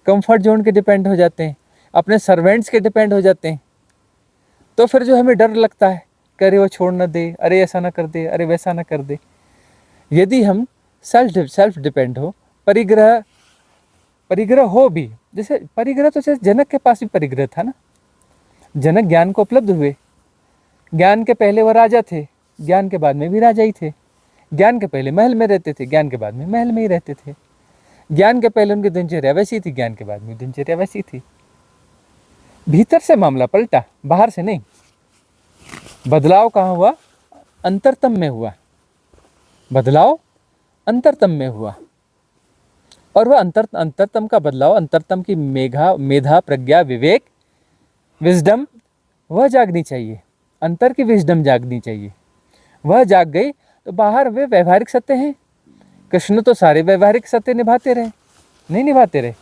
Speaker 2: कंफर्ट जोन के डिपेंड हो जाते हैं, अपने सर्वेंट्स के डिपेंड हो जाते हैं। तो फिर जो हमें डर लगता है कि अरे वो छोड़ ना दे, अरे ऐसा ना कर दे, अरे वैसा ना कर दे। यदि हम सेल्फ डिपेंड हो, परिग्रह हो भी, जैसे परिग्रह तो जैसे जनक के पास भी परिग्रह था ना। जनक ज्ञान को उपलब्ध हुए, ज्ञान के पहले वह राजा थे, ज्ञान के बाद में भी राजा ही थे। ज्ञान के पहले महल में रहते थे, ज्ञान के बाद में महल में ही रहते थे। ज्ञान के पहले उनकी दिनचर्या वैसी थी, ज्ञान के बाद में दिनचर्या वैसी थी। भीतर से मामला पलटा, बाहर से नहीं। बदलाव कहाँ हुआ? अंतरतम में हुआ। बदलाव अंतरतम में हुआ, और वह अंतरतम का बदलाव, अंतरतम की मेधा, प्रज्ञा, विवेक, विजडम, वह जागनी चाहिए, अंतर की विजडम जागनी चाहिए। वह जाग गई तो बाहर वे व्यवहारिक सत्य हैं। कृष्ण तो सारे व्यवहारिक सत्य निभाते रहे, नहीं निभाते रहे।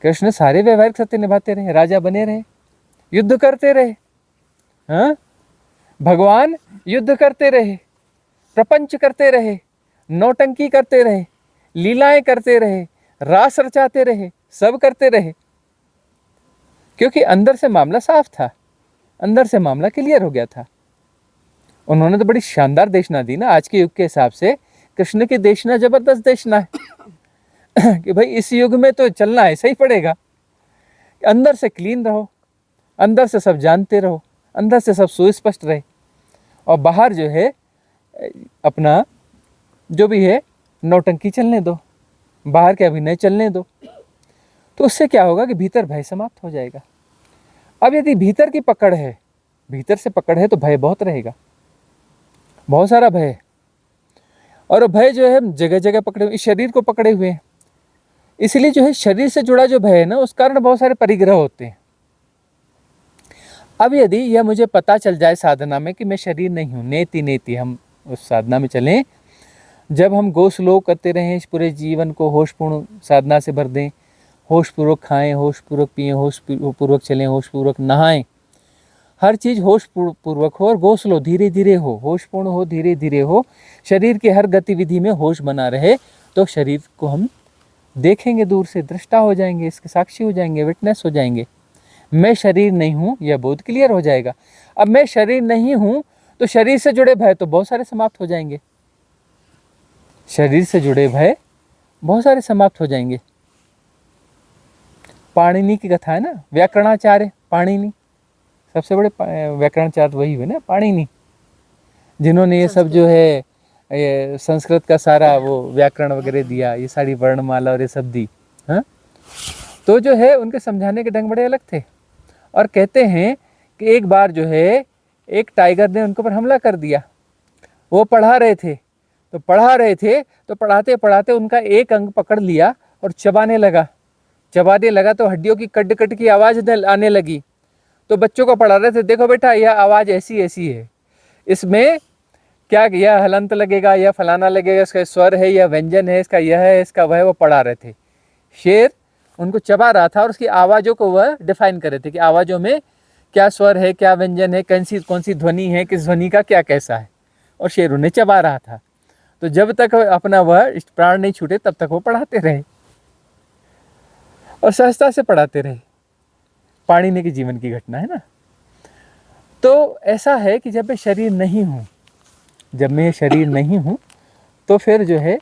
Speaker 2: कृष्ण सारे व्यवहारिक सत्य निभाते रहे, राजा बने रहे, युद्ध करते रहे। हाँ, भगवान युद्ध करते रहे, प्रपंच करते रहे, नौटंकी करते रहे, लीलाएं करते रहे, रास रचाते रहे, सब करते रहे, क्योंकि अंदर से मामला साफ था, अंदर से मामला क्लियर हो गया था। उन्होंने तो बड़ी शानदार देशना दी ना। आज के युग के हिसाब से कृष्ण की देशना जबरदस्त देशना है कि भाई इस युग में तो चलना ऐसा ही पड़ेगा। अंदर से क्लीन रहो, अंदर से सब जानते रहो, अंदर से सब सुस्पष्ट रहे, और बाहर जो है अपना जो भी है नौटंकी चलने दो, बाहर के अभिनय चलने दो। तो उससे क्या होगा कि भीतर भय समाप्त हो जाएगा। अब यदि भीतर की पकड़ है, भीतर से पकड़ है, तो भय बहुत रहेगा, बहुत सारा भय है। और भय जो है जगह जगह पकड़े हुए, इस शरीर को पकड़े हुए हैं। इसलिए जो है शरीर से जुड़ा जो भय है ना, उस कारण बहुत सारे परिग्रह होते हैं। अब यदि यह मुझे पता चल जाए साधना में कि मैं शरीर नहीं हूँ, नेति नेति हम उस साधना में चलें, जब हम गोश्लोक करते रहें, इस पूरे जीवन को होशपूर्ण साधना से भर दें, होशपूर्वक खाएं, होशपूर्वक पिएं, होशपूर्वक चलें, होशपूर्वक नहाएं, हर चीज़ होशपूर्वक हो और गोश्लो धीरे धीरे हो, होशपूर्ण हो, धीरे धीरे हो, शरीर की हर गतिविधि में होश बना रहे, तो शरीर को हम देखेंगे दूर से, दृष्टा हो जाएंगे, इसके साक्षी हो जाएंगे, विटनेस हो जाएंगे। मैं शरीर नहीं हूँ, यह बोध क्लियर हो जाएगा। अब मैं शरीर नहीं हूँ तो शरीर से जुड़े भय तो बहुत सारे समाप्त हो जाएंगे, शरीर से जुड़े भय बहुत सारे समाप्त हो जाएंगे। पाणिनि की कथा है ना, व्याकरणाचार्य पाणिनि, सबसे बड़े व्याकरणाचार्य वही हुए ना, पाणिनि, जिन्होंने ये सब जो है ये संस्कृत का सारा वो व्याकरण वगैरह दिया, ये सारी वर्णमाला और ये सब दी। हाँ, तो जो है उनके समझाने के ढंग बड़े अलग थे। और कहते हैं कि एक बार जो है एक टाइगर ने उनके ऊपर हमला कर दिया। वो पढ़ा रहे थे तो पढ़ाते पढ़ाते उनका एक अंग पकड़ लिया और चबाने लगा तो हड्डियों की कट कट की आवाज़ आने लगी। तो बच्चों को पढ़ा रहे थे, देखो बेटा यह आवाज़ ऐसी ऐसी है, इसमें क्या यह हलंत लगेगा, यह फलाना लगेगा, इसका स्वर है, यह व्यंजन है, इसका यह है, इसका वह है। वो पढ़ा रहे थे। शेर उनको चबा रहा था और उसकी आवाज़ों को वह डिफाइन कर रहे थे कि आवाज़ों में क्या स्वर है, क्या व्यंजन है, कौन सी ध्वनि है, किस ध्वनि का क्या कैसा है, और शेर उन्हें चबा रहा था। तो जब तक अपना वह प्राण नहीं छूटे तब तक वो पढ़ाते रहे और सहजता से पढ़ाते रहे। पाणिनि के जीवन की घटना है ना। तो ऐसा है कि जब मैं शरीर नहीं हूँ, तो फिर जो है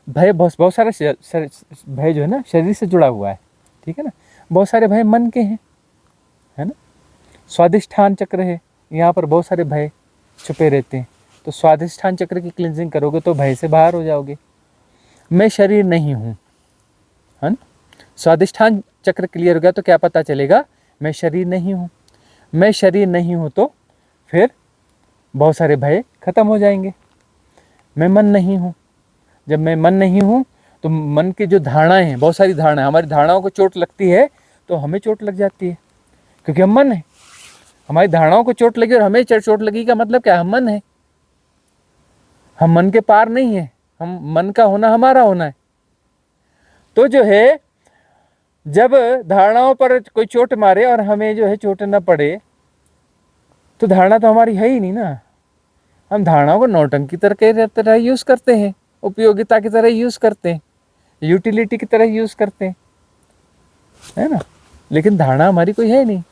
Speaker 2: भय बहुत सारा भय जो है ना शरीर से जुड़ा हुआ है, ठीक है ना। बहुत सारे भय मन के हैं, है ना। स्वादिष्ठान चक्र है, यहाँ पर बहुत सारे भय छुपे रहते हैं। तो स्वादिष्ठान चक्र की क्लिनजिंग करोगे तो भय से बाहर हो जाओगे। मैं शरीर नहीं हूँ, है ना। स्वादिष्ठान चक्र क्लियर हो गया तो क्या पता चलेगा, मैं शरीर नहीं हूँ। मैं शरीर नहीं हूँ तो फिर बहुत सारे भय खत्म हो जाएंगे। मैं मन नहीं हूँ, जब मैं मन नहीं हूँ तो मन की जो धारणाएं हैं, बहुत सारी धारणाएं, हमारी धारणाओं को चोट लगती है तो हमें चोट लग जाती है, क्योंकि हम मन है। हमारी धारणाओं को चोट लगी और हमें चोट लगी का मतलब क्या, हम मन है। हम मन के पार नहीं है, हम मन का होना हमारा होना है। तो जो है जब धारणाओं पर कोई चोट मारे और हमें जो है चोट न पड़े, तो धारणा तो हमारी है ही नहीं ना। हम धारणाओं को नौटंकी की तरह यूज़ करते हैं, उपयोगिता की तरह यूज़ करते हैं, यूटिलिटी की तरह यूज़ करते हैं, है ना। लेकिन धारणा हमारी कोई है नहीं,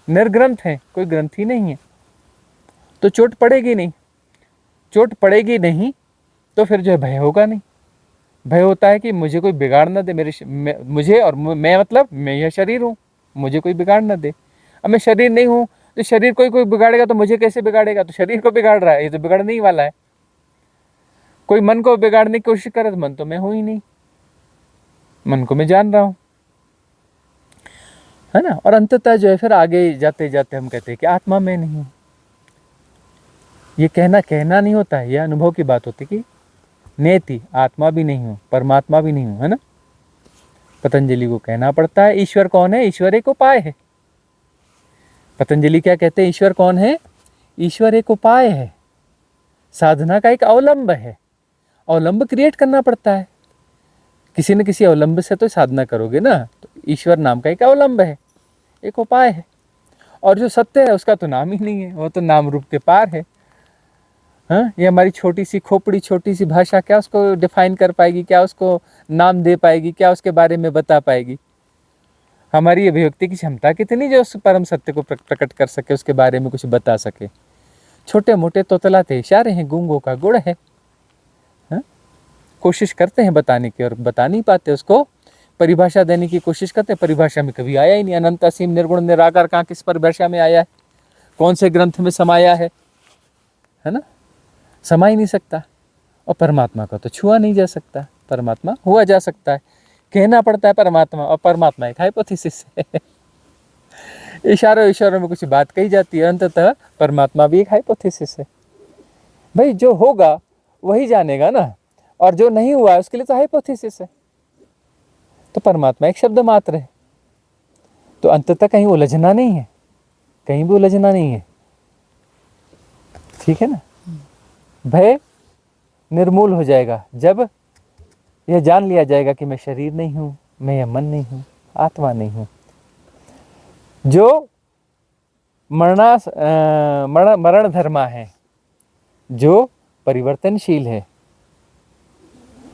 Speaker 2: निर्ग्रंथ है, कोई ग्रंथि नहीं है। तो चोट पड़ेगी नहीं तो फिर जो है भय होगा नहीं। भय होता है कि मुझे कोई बिगाड़ ना दे, मुझे और मैं मतलब मैं यह शरीर हूँ, मुझे कोई बिगाड़ ना दे। अब मैं शरीर नहीं हूँ तो शरीर कोई बिगाड़ेगा तो मुझे कैसे बिगाड़ेगा, तो शरीर को बिगाड़ रहा है, ये तो बिगड़ने ही वाला है। कोई मन को बिगाड़ने की कोशिश करे तो मन तो मैं हूँ ही नहीं, मन को मैं जान रहा हूँ, है ना। और अंततः जो है फिर आगे जाते जाते हम कहते हैं कि आत्मा मैं नहीं हूँ। ये कहना नहीं होता है, यह अनुभव की बात होती है कि नेति, आत्मा भी नहीं हूँ, परमात्मा भी नहीं हूँ, है ना। पतंजलि को कहना पड़ता है ईश्वर कौन है, ईश्वर एक उपाय है। पतंजलि क्या कहते हैं, ईश्वर कौन है, ईश्वर एक उपाय है, साधना का एक अवलंब है। अवलंब क्रिएट करना पड़ता है, किसी न किसी अवलंब से तो साधना करोगे ना। तो ईश्वर नाम का एक अवलंब है, एक उपाय है। और जो सत्य है उसका तो नाम ही नहीं है, वो तो नाम रूप के पार है। हाँ, ये हमारी छोटी सी खोपड़ी, छोटी सी भाषा क्या उसको डिफाइन कर पाएगी, क्या उसको नाम दे पाएगी, क्या उसके बारे में बता पाएगी। हमारी अभिव्यक्ति की क्षमता कितनी जो उस परम सत्य को प्रकट कर सके, उसके बारे में कुछ बता सके। छोटे मोटे तोतलाते इशारे हैं, गूंगों का गुड़ है। हाँ? कोशिश करते हैं बताने की और बता नहीं पाते, उसको परिभाषा देने की कोशिश करते हैं, परिभाषा में कभी आया ही नहीं। अनंत असीम निर्गुण निराकार कहाँ किस परिभाषा में आया है, कौन से ग्रंथ में समाया है ना, समा ही नहीं सकता। और परमात्मा का तो छुआ नहीं जा सकता, परमात्मा हुआ जा सकता है, कहना पड़ता है परमात्मा, और परमात्मा एक हाइपोथेसिस है। इशारों में कुछ बात कही जाती है, अंततः परमात्मा भी एक हाइपोथेसिस है। भाई जो होगा वही जानेगा ना, और जो नहीं हुआ उसके लिए तो हाइपोथेसिस है। तो परमात्मा एक शब्द मात्र है। तो अंततः कहीं उलझना नहीं है, कहीं भी उलझना नहीं है, ठीक है ना। भय निर्मूल हो जाएगा जब यह जान लिया जाएगा कि मैं शरीर नहीं हूं, मैं यह मन नहीं हूं, आत्मा नहीं हूं। जो मरण धर्मा है, जो परिवर्तनशील है,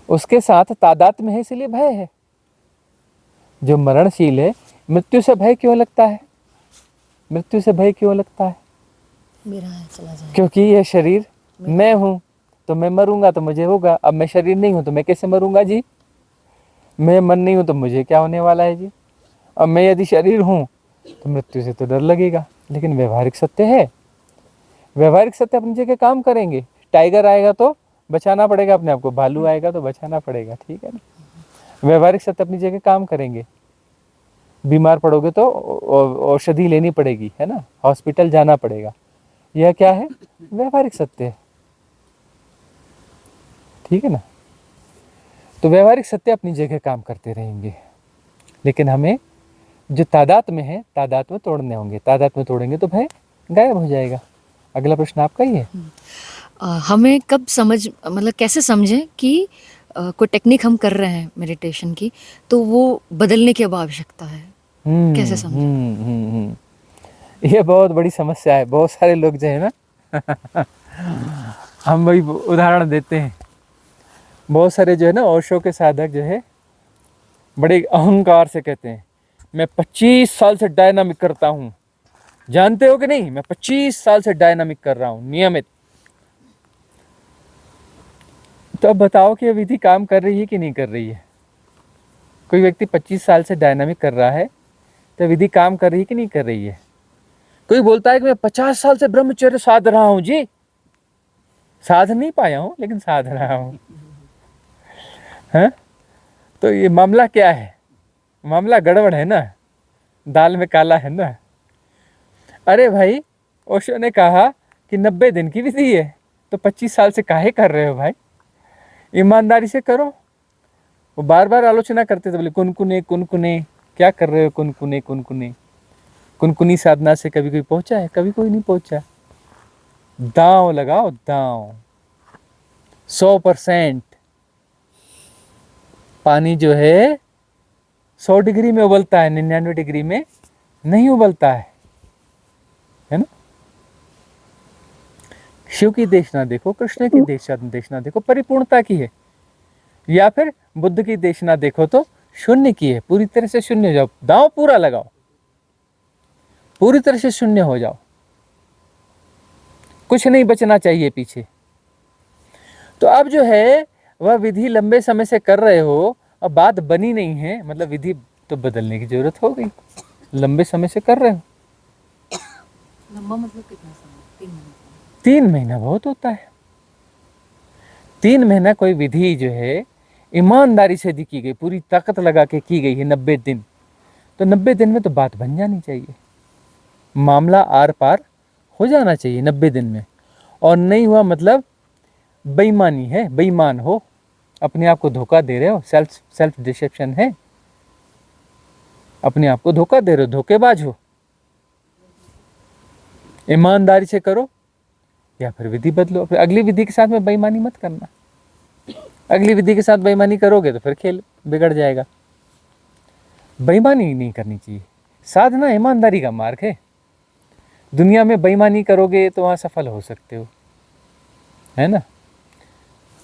Speaker 2: उसके साथ तादात्म्य है, इसलिए भय है। जो मरणशील है, मृत्यु से भय क्यों लगता है, मृत्यु से भय क्यों लगता है,
Speaker 4: मेरा है चला जाए,
Speaker 2: क्योंकि यह शरीर मैं हूं, तो मैं मरूंगा तो मुझे होगा। अब मैं शरीर नहीं हूं तो मैं कैसे मरूंगा जी, मैं मन नहीं हूं तो मुझे क्या होने वाला है जी। अब मैं यदि शरीर हूं तो मृत्यु से तो डर लगेगा, लेकिन व्यवहारिक सत्य है, व्यवहारिक सत्य अपनी जगह काम करेंगे। टाइगर आएगा तो बचाना पड़ेगा अपने आप को, भालू आएगा तो बचाना पड़ेगा, ठीक है ना। व्यवहारिक सत्य अपनी जगह काम करेंगे। बीमार पड़ोगे तो औषधि लेनी पड़ेगी, है ना, हॉस्पिटल जाना पड़ेगा। यह क्या है, व्यवहारिक सत्य है, ठीक है ना। तो व्यवहारिक सत्य अपनी जगह काम करते रहेंगे, लेकिन हमें जो तादात में है, तादात में तोड़ने होंगे। तादात में तोड़ेंगे तो भय गायब हो जाएगा। अगला प्रश्न आपका ही है।
Speaker 4: हमें कब समझ, मतलब कैसे समझें कि कोई टेक्निक हम कर रहे हैं मेडिटेशन की, तो वो बदलने की अब आवश्यकता है, कैसे समझें?
Speaker 2: ये बहुत बड़ी समस्या है। बहुत सारे लोग जो है ना हम वही उदाहरण देते हैं, बहुत सारे जो है ना ओशो के साधक जो है बड़े अहंकार से कहते हैं मैं 25 साल से डायनामिक करता हूँ। जानते हो कि नहीं, मैं 25 साल से डायनामिक कर रहा हूँ नियमित। तो अब बताओ कि विधि काम कर रही है कि नहीं कर रही है। कोई व्यक्ति 25 साल से डायनामिक कर रहा है तो विधि काम कर रही है कि नहीं कर रही है। कोई बोलता है कि मैं 50 साल से ब्रह्मचर्य साध रहा हूं जी, साध नहीं पाया हूं लेकिन साध रहा हूं, हैं? तो ये मामला क्या है, मामला गड़बड़ है ना, दाल में काला है ना। अरे भाई, ओशो ने कहा कि 90 दिन की विधि है, तो 25 साल से काहे कर रहे हो भाई, ईमानदारी से करो। वो बार बार आलोचना करते थे, बोले कुनकुने कुनकुने, क्या कर रहे हो कुनकुने कुनकुने। कुनकुनी साधना से कभी कोई पहुंचा है, कभी कोई नहीं पहुंचा। दांव लगाओ, दांव 100%। पानी जो है 100 डिग्री में उबलता है, 99 डिग्री में नहीं उबलता है ना। शिव की देशना देखो, कृष्ण की देशना देखो, परिपूर्णता की है। या फिर बुद्ध की देशना देखो तो शून्य की है, पूरी तरह से शून्य हो जाओ, दांव पूरा लगाओ, पूरी तरह से शून्य हो जाओ, कुछ नहीं बचना चाहिए पीछे। तो अब जो है वह विधि लंबे समय से कर रहे हो, अब बात बनी नहीं है, मतलब विधि तो बदलने की जरूरत हो गई। लंबे समय से कर रहे हो,
Speaker 4: लंबा मतलब कितना समय?
Speaker 2: 3 महीना बहुत होता है। 3 महीना कोई विधि जो है ईमानदारी से की गई, पूरी ताकत लगा के की गई है 90 दिन, तो 90 दिन में तो बात बन जानी चाहिए, मामला आर पार हो जाना चाहिए 90 दिन में। और नहीं हुआ मतलब बेईमानी है, बेईमान हो, अपने आप को धोखा दे रहे हो, सेल्फ डिसेप्शन है, अपने आप को धोखा दे रहे हो, धोखेबाज हो। ईमानदारी से करो या फिर विधि बदलो, फिर अगली विधि के साथ में बेईमानी मत करना। अगली विधि के साथ बेईमानी करोगे तो फिर खेल बिगड़ जाएगा। बेईमानी नहीं करनी चाहिए। साधना ईमानदारी का मार्ग है। दुनिया में बेईमानी करोगे तो वहाँ सफल हो सकते हो, है ना,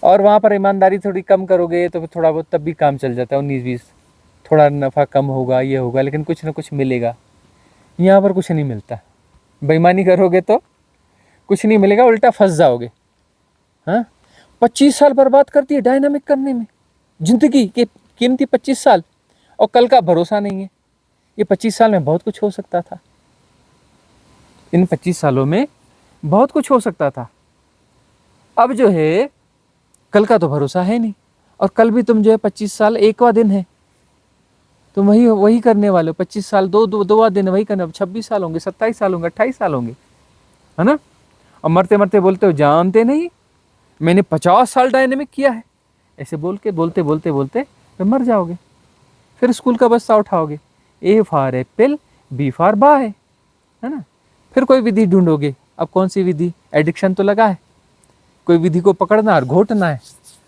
Speaker 2: और वहाँ पर ईमानदारी थोड़ी कम करोगे तो फिर थोड़ा बहुत तब भी काम चल जाता है, 19-20, थोड़ा नफ़ा कम होगा, ये होगा, लेकिन कुछ ना कुछ मिलेगा। यहाँ पर कुछ नहीं मिलता। बेईमानी करोगे तो कुछ नहीं मिलेगा, उल्टा फंस जाओगे। हाँ, 25 साल बर्बाद कर दिए डायनामिक करने में, जिंदगी के कीमती 25 साल, और कल का भरोसा नहीं है। ये 25 साल में बहुत कुछ हो सकता था। इन 25 सालों में बहुत कुछ हो सकता था। अब जो है कल का तो भरोसा है नहीं, और कल भी तुम जो है 25 साल एकवा दिन है, तुम वही करने वाले हो। 25 साल दो दिन वही करने, 26 साल होंगे, 27 साल होंगे, 28 साल होंगे, है ना। और मरते मरते बोलते हो जानते नहीं मैंने 50 साल डायनेमिक किया है। ऐसे बोलते बोलते फिर मर जाओगे। फिर स्कूल का बस्ता उठाओगे, A for apple, B for boy, है ना। फिर कोई विधि ढूंढोगे। अब कौन सी विधि? एडिक्शन तो लगा है, कोई विधि को पकड़ना और घोटना है।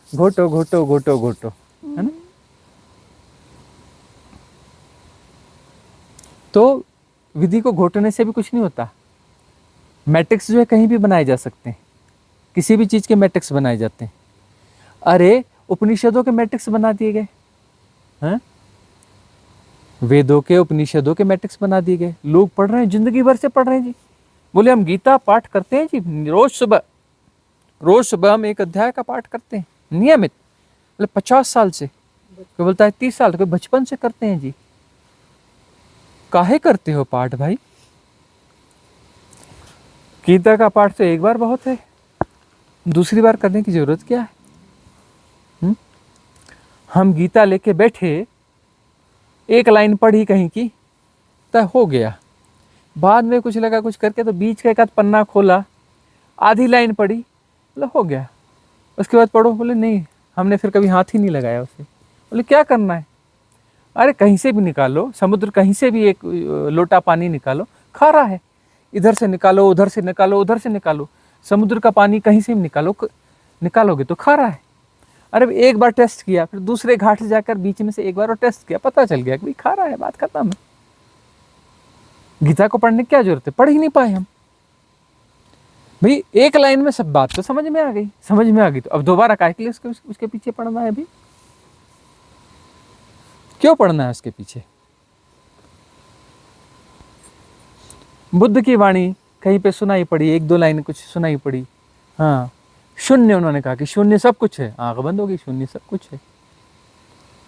Speaker 2: घोटो घोटो घोटो घोटो, है ना। तो विधि को घोटने से भी कुछ नहीं होता। मैट्रिक्स जो है कहीं भी बनाए जा सकते हैं, किसी भी चीज़ के मैट्रिक्स बनाए जाते हैं। अरे उपनिषदों के मैट्रिक्स बना दिए गए हैं, वेदों के उपनिषदों के मैट्रिक्स बना दिए गए। लोग पढ़ रहे हैं, जिंदगी भर से पढ़ रहे हैं जी। बोले हम गीता पाठ करते हैं जी, रोज सुबह हम एक अध्याय का पाठ करते हैं नियमित। बोले 50 साल से, कोई बोलता है 30 साल, कोई बचपन से करते हैं जी। काहे करते हो पाठ भाई? गीता का पाठ तो एक बार बहुत है, दूसरी बार करने की जरूरत क्या है? हम गीता लेके बैठे, एक लाइन पढ़ी कहीं की तो हो गया, बाद में कुछ लगा कुछ करके तो बीच का एक आध पन्ना खोला, आधी लाइन पढ़ी, बोले हो गया। उसके बाद पढ़ो, बोले नहीं, हमने फिर कभी हाथ ही नहीं लगाया उसे। बोले क्या करना है? अरे कहीं से भी निकालो, समुद्र कहीं से भी एक लोटा पानी निकालो, खारा है, इधर से निकालो, उधर से निकालो, उधर से निकालो, समुद्र का पानी कहीं से भी निकालोगे तो खारा है। अरे एक बार टेस्ट किया, फिर दूसरे घाट से जाकर बीच में से एक बार और टेस्ट किया, पता चल गया कि भाई खारा है, बात खत्म है। गीता को पढ़ने की क्या जरूरत है? पढ़ ही नहीं पाए हम भाई। एक लाइन में सब बात तो समझ में आ गई, तो अब दोबारा काहे के लिए उसके पीछे पढ़ना है? अभी क्यों पढ़ना है उसके पीछे? बुद्ध की वाणी कहीं पे सुनाई पड़ी, एक दो लाइन कुछ सुनाई पड़ी, हाँ, शून्य, उन्होंने कहा कि शून्य सब कुछ है, आंख बंद हो गई, शून्य सब कुछ है।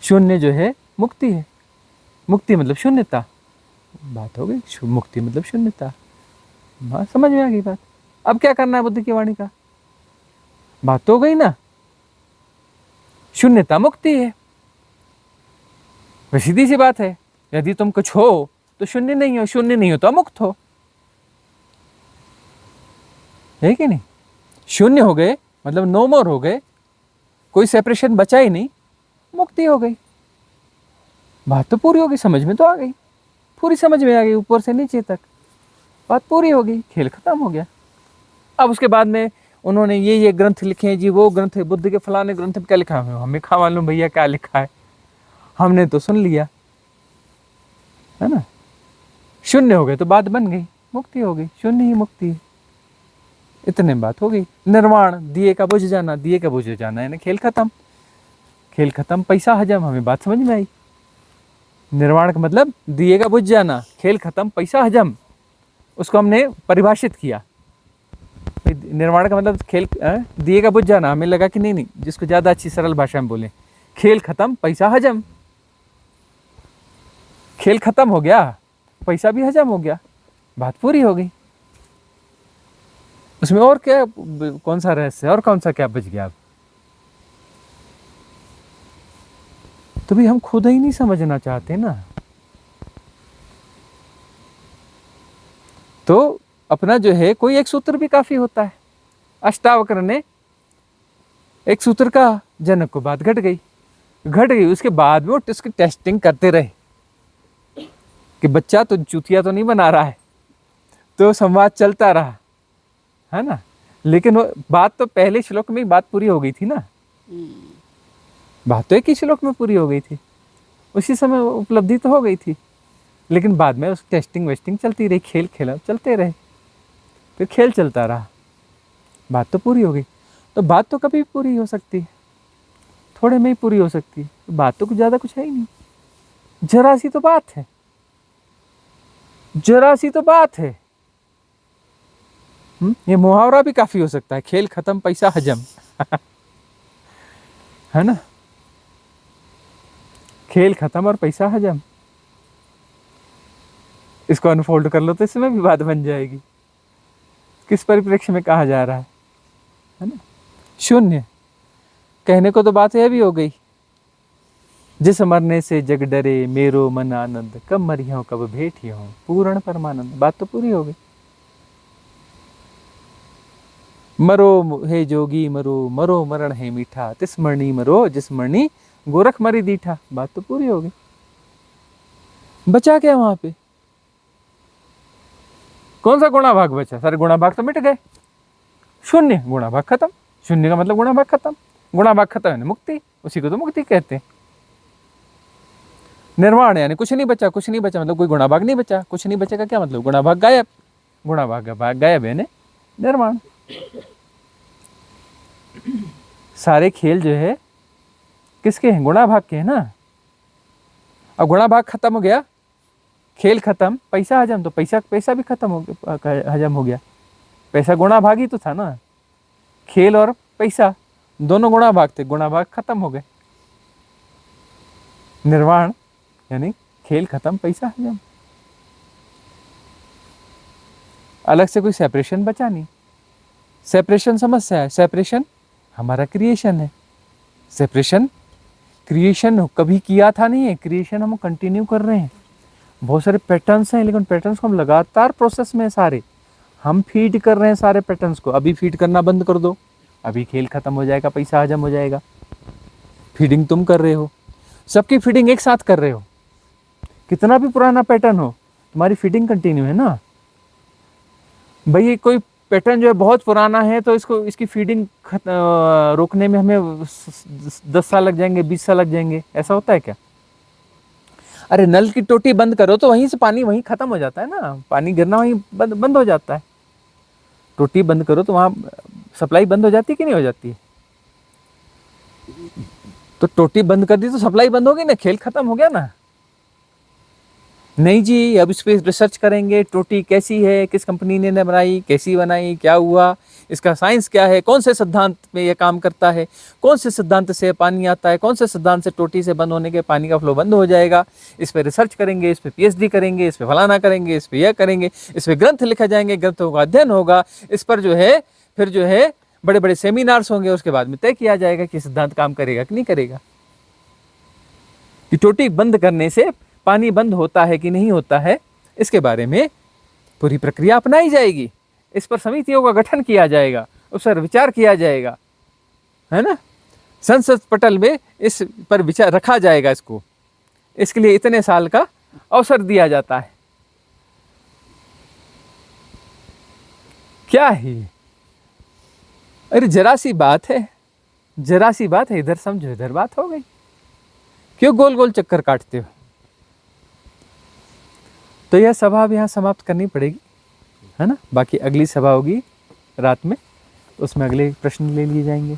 Speaker 2: शून्य जो है मुक्ति है, मुक्ति मतलब शून्यता, बात हो गई, मुक्ति मतलब शून्यता। हाँ, समझ में आ गई बात। अब क्या करना है बुद्ध की वाणी का? बात तो हो गई ना, शून्यता मुक्ति है। सीधी सी बात है, यदि तुम कुछ हो तो शून्य नहीं हो, शून्य नहीं हो तो अमुक्त हो, है कि नहीं? शून्य हो गए मतलब नो मोर हो गए, कोई सेपरेशन बचा ही नहीं, मुक्ति हो गई। बात तो पूरी हो गई, समझ में तो आ गई, पूरी समझ में आ गई, ऊपर से नीचे तक बात पूरी हो गई, खेल खत्म हो गया। अब उसके बाद में उन्होंने ये ग्रंथ लिखे हैं जी, वो ग्रंथ है, बुद्ध के फलाने ग्रंथ में क्या लिखा है, हमें खा मालूम भैया क्या लिखा है, हमने तो सुन लिया, है ना। शून्य हो गए तो बात बन गई, मुक्ति हो गई, शून्य ही मुक्ति है, इतने बात हो गई। निर्वाण, दिए का बुझ जाना, दिए का बुझ जाना है ना, खेल खत्म, खेल खत्म, पैसा हजम, हमें बात समझ में आई। निर्वाण का मतलब दिए का बुझ जाना, खेल खत्म, पैसा हजम, उसको हमने परिभाषित किया। निर्वाण का मतलब खेल, दिए का बुझ जाना, हमें लगा कि नहीं, जिसको ज़्यादा अच्छी सरल भाषा में बोले, खेल खत्म, पैसा हजम, खेल खत्म हो गया, पैसा भी हजम हो गया, बात पूरी हो गई। उसमें और क्या, कौन सा रहस्य और कौन सा क्या बच गया? अब तो भी हम खुद ही नहीं समझना चाहते ना। तो अपना जो है कोई एक सूत्र भी काफी होता है। अष्टावक्र ने एक सूत्र का जनक को बात घट गई। उसके बाद में वो उसकी टेस्टिंग करते रहे कि बच्चा तो चूतिया तो नहीं बना रहा है, तो संवाद चलता रहा, है ना। लेकिन वो बात तो पहले श्लोक में ही बात पूरी हो गई थी ना, बात तो एक ही श्लोक में पूरी हो गई थी, उसी समय उपलब्धि तो हो गई थी। लेकिन बाद में उस टेस्टिंग वेस्टिंग चलती रही, खेल खेला चलते रहे, फिर खेल चलता रहा, बात तो पूरी हो गई। तो बात तो कभी भी पूरी हो सकती है, थोड़े में ही पूरी हो सकती है, तो बात तो कुछ ज़्यादा कुछ है ही नहीं, जरा सी तो बात है, जरा सी तो बात है। ये मुहावरा भी काफी हो सकता है, खेल खत्म पैसा हजम है ना, खेल खत्म और पैसा हजम। इसको अनफोल्ड कर लो तो इसमें भी बात बन जाएगी, किस परिप्रेक्ष्य में कहा जा रहा है ना। शून्य कहने को तो बात यह भी हो गई, जिस मरने से जग डरे मेरो मन आनंद, कब मरी हो कब भेटी हो पूर्ण परमानंद, बात तो पूरी हो गई। मरो हे जोगी मरो, मरो मरण है मीठा, तिस मरणी मरो जिस मरणी गोरख मरी दीठा, बात तो पूरी हो गई। बचा क्या वहां पे, कौन सा गुणा भाग बचा, सारे गुणा भाग तो मिट गए, शून्य गुणा भाग खत्म, शून्य का मतलब गुणा भाग खत्म, गुणा भाग खत्म है मुक्ति, उसी को तो मुक्ति कहते हैं। निर्वाण यानी कुछ नहीं बचा, कुछ नहीं बचा मतलब कोई गुणा भाग नहीं बचा, कुछ नहीं बचेगा क्या मतलब, गुणा भाग गायब, गुणा भाग गायब है निर्वाण। सारे खेल जो है किसके हैं, गुणा भाग के हैं ना। अब गुणा भाग खत्म हो गया, खेल खत्म, पैसा हजम, तो पैसा भी खत्म हो गया, हजम हो गया। पैसा गुणा भाग ही तो था ना, खेल और पैसा दोनों गुणा भाग थे, गुणा भाग खत्म हो गए। निर्वाण यानी खेल खत्म पैसा हजम, अलग से कोई सेपरेशन बचा नहीं। सेपरेशन समस्या है, सेपरेशन हमारा क्रिएशन है, सेपरेशन क्रिएशन कभी किया था नहीं है, क्रिएशन हम कंटिन्यू कर रहे हैं। बहुत सारे पैटर्न्स हैं, लेकिन पैटर्न्स को हम लगातार प्रोसेस में सारे हम फीड कर रहे हैं सारे पैटर्न्स को। अभी फीड करना बंद कर दो, अभी खेल खत्म हो जाएगा, पैसा हजम हो जाएगा। फीडिंग तुम कर रहे हो, सबकी फीडिंग एक साथ कर रहे हो, कितना भी पुराना पैटर्न हो तुम्हारी फीडिंग कंटिन्यू है ना भाई। कोई पैटर्न जो है बहुत पुराना है तो इसकी फीडिंग रोकने में हमें 10 साल लग जाएंगे, 20 साल लग जाएंगे, ऐसा होता है क्या। अरे नल की टोटी बंद करो तो वहीं से पानी वहीं खत्म हो जाता है ना, पानी गिरना वहीं बंद हो जाता है। टोटी बंद करो तो वहां सप्लाई बंद हो जाती है कि नहीं हो जाती है। तो टोटी बंद कर दी तो सप्लाई बंद होगी ना, खेल खत्म हो गया ना। नहीं जी, अब इस पर रिसर्च करेंगे, टोटी कैसी है, किस कंपनी ने बनाई, कैसी बनाई, क्या हुआ, इसका साइंस क्या है, कौन से सिद्धांत में ये काम करता है, कौन से सिद्धांत से पानी आता है, कौन से सिद्धांत से टोटी से बंद होने के पानी का फ्लो बंद हो जाएगा। इस पर रिसर्च करेंगे, इस पर पीएचडी करेंगे, इस पर फलाना करेंगे, इस पर यह करेंगे, इस पर ग्रंथ लिखा जाएंगे, ग्रंथों का अध्ययन होगा, इस पर जो है फिर जो है बड़े बड़े सेमिनार्स होंगे, उसके बाद में तय किया जाएगा कि सिद्धांत काम करेगा कि नहीं करेगा। कि टोटी बंद करने से पानी बंद होता है कि नहीं होता है, इसके बारे में पूरी प्रक्रिया अपनाई जाएगी। इस पर समितियों का गठन किया जाएगा, उस पर विचार किया जाएगा, है ना। संसद पटल में इस पर विचार रखा जाएगा, इसके लिए इतने साल का अवसर दिया जाता है। क्या है, अरे जरा सी बात है, जरा सी बात है, इधर समझो इधर बात हो गई, क्यों गोल गोल चक्कर काटते हो। तो यह सभा अब यहाँ समाप्त करनी पड़ेगी, है ना। बाकी अगली सभा होगी रात में, उसमें अगले प्रश्न ले लिए जाएंगे।